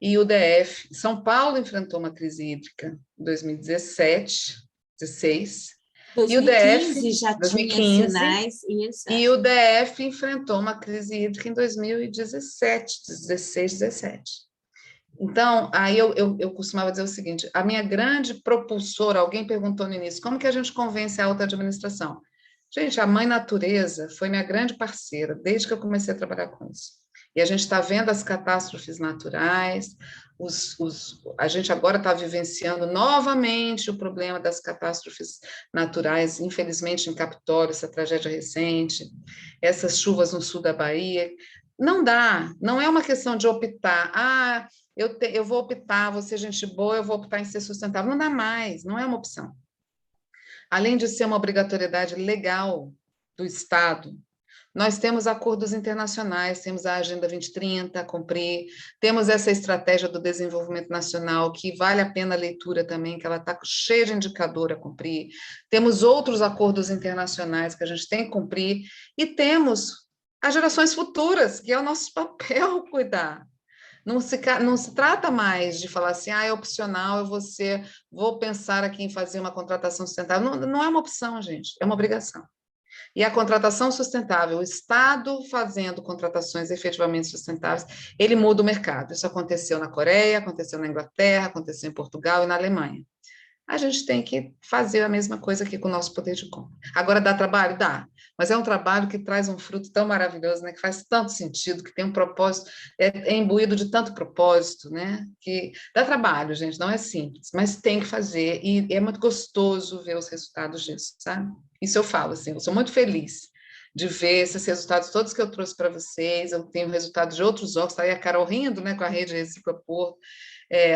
E o DF, São Paulo enfrentou uma crise hídrica em 2017, 2016, 2015 e o DF, já 2015, tinha sinais, isso. E o DF enfrentou uma crise hídrica em 2017, 16, 17. Então, aí eu costumava dizer o seguinte, a minha grande propulsora, alguém perguntou no início, como que a gente convence a alta administração? Gente, a mãe natureza foi minha grande parceira, desde que eu comecei a trabalhar com isso. E a gente está vendo as catástrofes naturais, a gente agora está vivenciando novamente o problema das catástrofes naturais, infelizmente em Capitólio, essa tragédia recente, essas chuvas no sul da Bahia. Não dá, não é uma questão de optar, eu vou optar, vou ser gente boa, eu vou optar em ser sustentável. Não dá mais, não é uma opção. Além de ser uma obrigatoriedade legal do Estado, nós temos acordos internacionais, temos a Agenda 2030 a cumprir, temos essa estratégia do desenvolvimento nacional, que vale a pena a leitura também, que ela está cheia de indicador a cumprir, temos outros acordos internacionais que a gente tem que cumprir, e temos as gerações futuras, que é o nosso papel cuidar. Não se trata mais de falar assim, é opcional, vou pensar aqui em fazer uma contratação sustentável. Não é uma opção, gente, é uma obrigação. E a contratação sustentável, o Estado fazendo contratações efetivamente sustentáveis, ele muda o mercado. Isso aconteceu na Coreia, aconteceu na Inglaterra, aconteceu em Portugal e na Alemanha. A gente tem que fazer a mesma coisa aqui com o nosso poder de compra. Agora, dá trabalho? Dá. Mas é um trabalho que traz um fruto tão maravilhoso, né? Que faz tanto sentido, que tem um propósito, é imbuído de tanto propósito, né? Que dá trabalho, gente, não é simples, mas tem que fazer, e é muito gostoso ver os resultados disso, sabe? Isso eu falo, assim, eu sou muito feliz de ver esses resultados todos que eu trouxe para vocês, eu tenho resultados de outros órgãos, está aí a Carol rindo, né, com a rede Recicla Porto,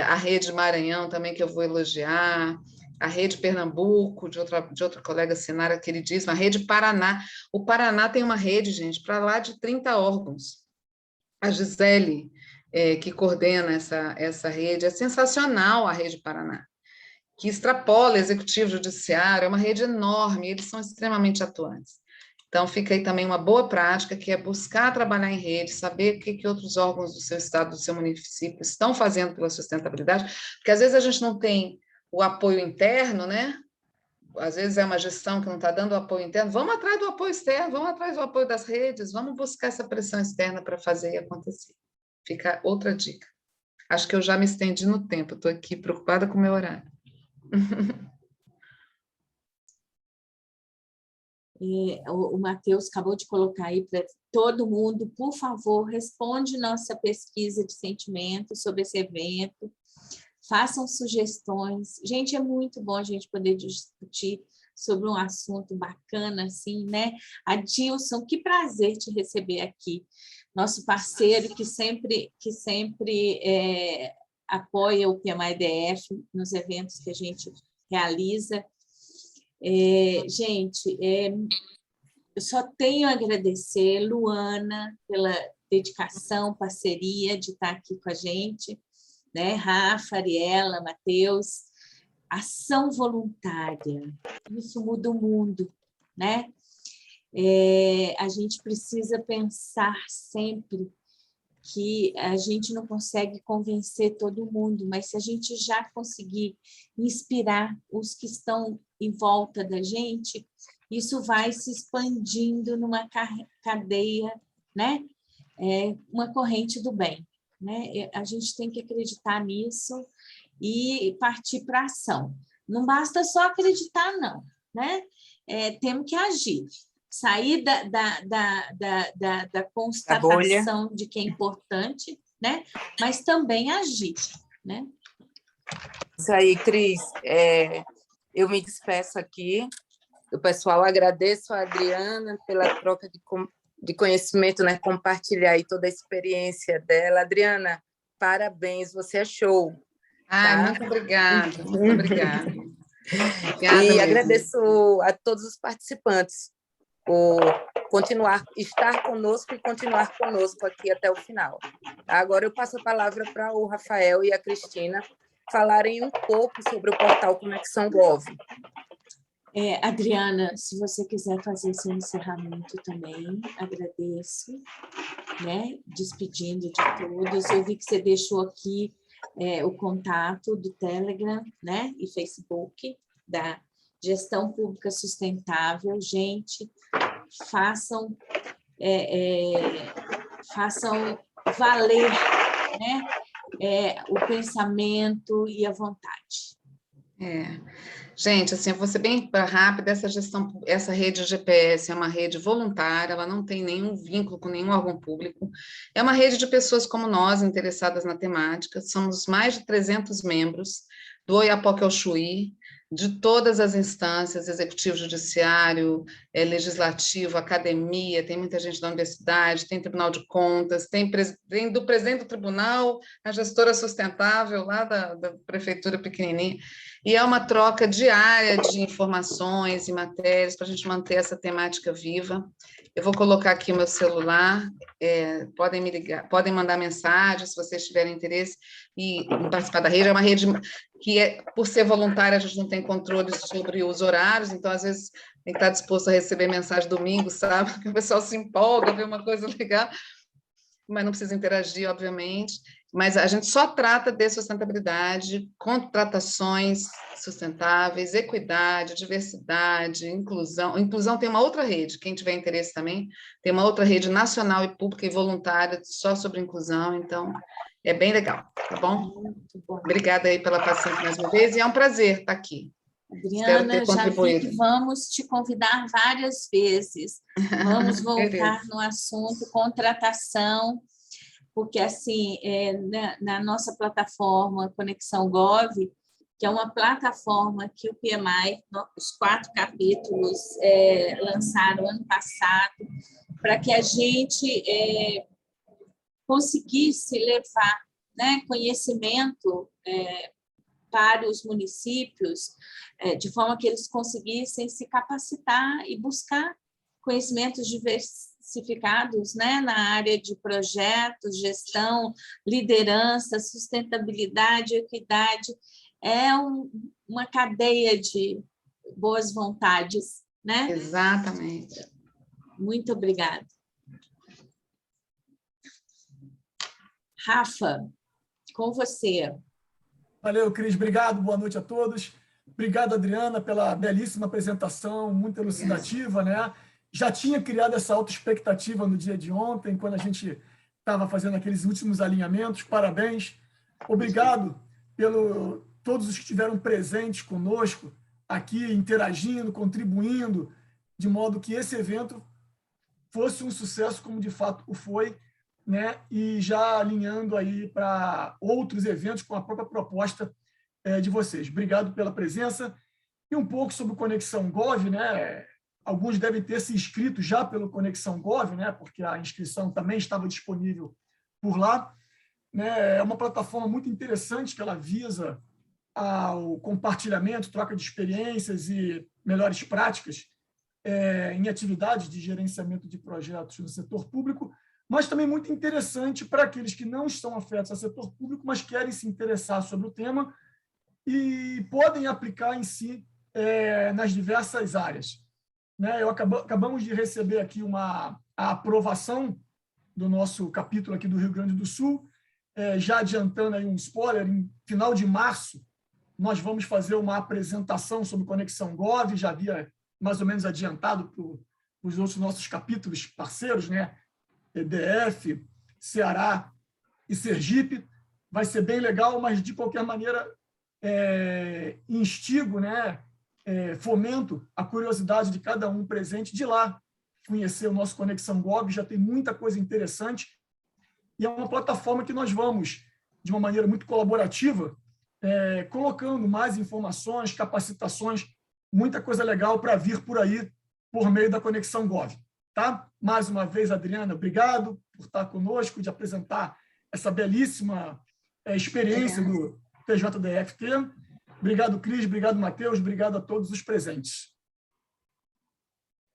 a rede Maranhão também, que eu vou elogiar, a rede Pernambuco, de outra colega Sinara queridíssima, a rede Paraná. O Paraná tem uma rede, gente, para lá de 30 órgãos. A Gisele, que coordena essa rede, é sensacional a rede Paraná, que extrapola executivo, judiciário, é uma rede enorme, eles são extremamente atuantes. Então, fica aí também uma boa prática, que é buscar trabalhar em rede, saber o que outros órgãos do seu estado, do seu município estão fazendo pela sustentabilidade, porque às vezes a gente não tem o apoio interno, né? Às vezes é uma gestão que não está dando o apoio interno, vamos atrás do apoio externo, vamos atrás do apoio das redes, vamos buscar essa pressão externa para fazer acontecer. Fica outra dica. Acho que eu já me estendi no tempo, estou aqui preocupada com o meu horário. O Matheus acabou de colocar aí para todo mundo, por favor, responde nossa pesquisa de sentimento sobre esse evento, façam sugestões. Gente, é muito bom a gente poder discutir sobre um assunto bacana, assim, né? Adilson, que prazer te receber aqui. Nosso parceiro que sempre apoia o PMI-DF nos eventos que a gente realiza. Gente, eu só tenho a agradecer, Luana, pela dedicação, parceria de estar aqui com a gente, né? Rafa, Ariela, Matheus, ação voluntária, isso muda o mundo, né? A gente precisa pensar sempre que a gente não consegue convencer todo mundo, mas se a gente já conseguir inspirar os que estão em volta da gente, isso vai se expandindo numa cadeia, né? Uma corrente do bem, né? A gente tem que acreditar nisso e partir para a ação. Não basta só acreditar, não, né? Temos que agir. Sair da constatação de que é importante, né? Mas também agir, né? Isso aí, Cris. Eu me despeço aqui. O pessoal, agradeço a Adriana pela troca de conhecimento, né? Compartilhar aí toda a experiência dela. Adriana, parabéns, você é show. Tá? Muito obrigada, muito obrigada. Obrigada e mesmo. Agradeço a todos os participantes por estar conosco e continuar conosco aqui até o final. Agora eu passo a palavra para o Rafael e a Cristina falarem um pouco sobre o portal Conexão Gov. Adriana, se você quiser fazer seu encerramento também, agradeço, né? Despedindo de todos. Eu vi que você deixou aqui o contato do Telegram, né? E Facebook, da Gestão Pública Sustentável. Gente, façam valer, né? O pensamento e a vontade. Gente, assim, eu vou ser bem rápida, essa rede GPS é uma rede voluntária, ela não tem nenhum vínculo com nenhum órgão público, é uma rede de pessoas como nós, interessadas na temática, somos mais de 300 membros, do Oiapoque ao Chuí, de todas as instâncias, executivo, judiciário, legislativo, academia, tem muita gente da universidade, tem Tribunal de Contas, tem do presidente do tribunal, a gestora sustentável lá da prefeitura pequenininha, e é uma troca diária de informações e matérias para a gente manter essa temática viva. Eu vou colocar aqui o meu celular, podem me ligar, podem mandar mensagem se vocês tiverem interesse em participar da rede. É uma rede que, por ser voluntária, a gente não tem controle sobre os horários, então, às vezes, tem que estar disposto a receber mensagem domingo, sabe? Porque o pessoal se empolga, vê uma coisa legal, mas não precisa interagir, obviamente. Mas a gente só trata de sustentabilidade, contratações sustentáveis, equidade, diversidade, inclusão. Inclusão tem uma outra rede, quem tiver interesse também, tem uma outra rede nacional e pública e voluntária só sobre inclusão, então é bem legal, tá bom? Muito bom. Obrigada aí pela paciência mais uma vez, e é um prazer estar aqui. Adriana, já vi que vamos te convidar várias vezes. Vamos voltar no assunto contratação, porque, assim, na nossa plataforma Conexão Gov, que é uma plataforma que o PMI, os 4 capítulos, lançaram ano passado, para que a gente conseguisse levar, né, conhecimento para os municípios, de forma que eles conseguissem se capacitar e buscar conhecimentos diversificados, né, na área de projetos, gestão, liderança, sustentabilidade, equidade. É uma cadeia de boas vontades, né? Exatamente. Muito obrigada. Rafa, com você. Valeu, Cris. Obrigado. Boa noite a todos. Obrigado, Adriana, pela belíssima apresentação, muito elucidativa, né? Já tinha criado essa autoexpectativa no dia de ontem, quando a gente estava fazendo aqueles últimos alinhamentos. Parabéns. Obrigado pelo todos os que estiveram presentes conosco aqui, interagindo, contribuindo, de modo que esse evento fosse um sucesso, como de fato o foi, né? E já alinhando aí para outros eventos com a própria proposta de vocês. Obrigado pela presença. E um pouco sobre o Conexão Gov, né? Alguns devem ter se inscrito já pelo Conexão Gov, né? Porque a inscrição também estava disponível por lá. Né? É uma plataforma muito interessante que ela visa ao compartilhamento, troca de experiências e melhores práticas em atividades de gerenciamento de projetos no setor público, mas também muito interessante para aqueles que não estão afetos ao setor público, mas querem se interessar sobre o tema e podem aplicar em si nas diversas áreas. Né? Acabamos de receber aqui a aprovação do nosso capítulo aqui do Rio Grande do Sul, já adiantando aí um spoiler, em final de março, nós vamos fazer uma apresentação sobre Conexão Gov, já havia mais ou menos adiantado para os outros nossos capítulos parceiros, né? EDF, Ceará e Sergipe. Vai ser bem legal, mas, de qualquer maneira, instigo, né? Fomento a curiosidade de cada um presente de lá, conhecer o nosso Conexão Gov, já tem muita coisa interessante, e é uma plataforma que nós vamos, de uma maneira muito colaborativa, colocando mais informações, capacitações, muita coisa legal para vir por aí, por meio da Conexão Gov. Tá? Mais uma vez, Adriana, obrigado por estar conosco, de apresentar essa belíssima experiência do TJDFT. Obrigado, Cris, obrigado, Matheus, obrigado a todos os presentes.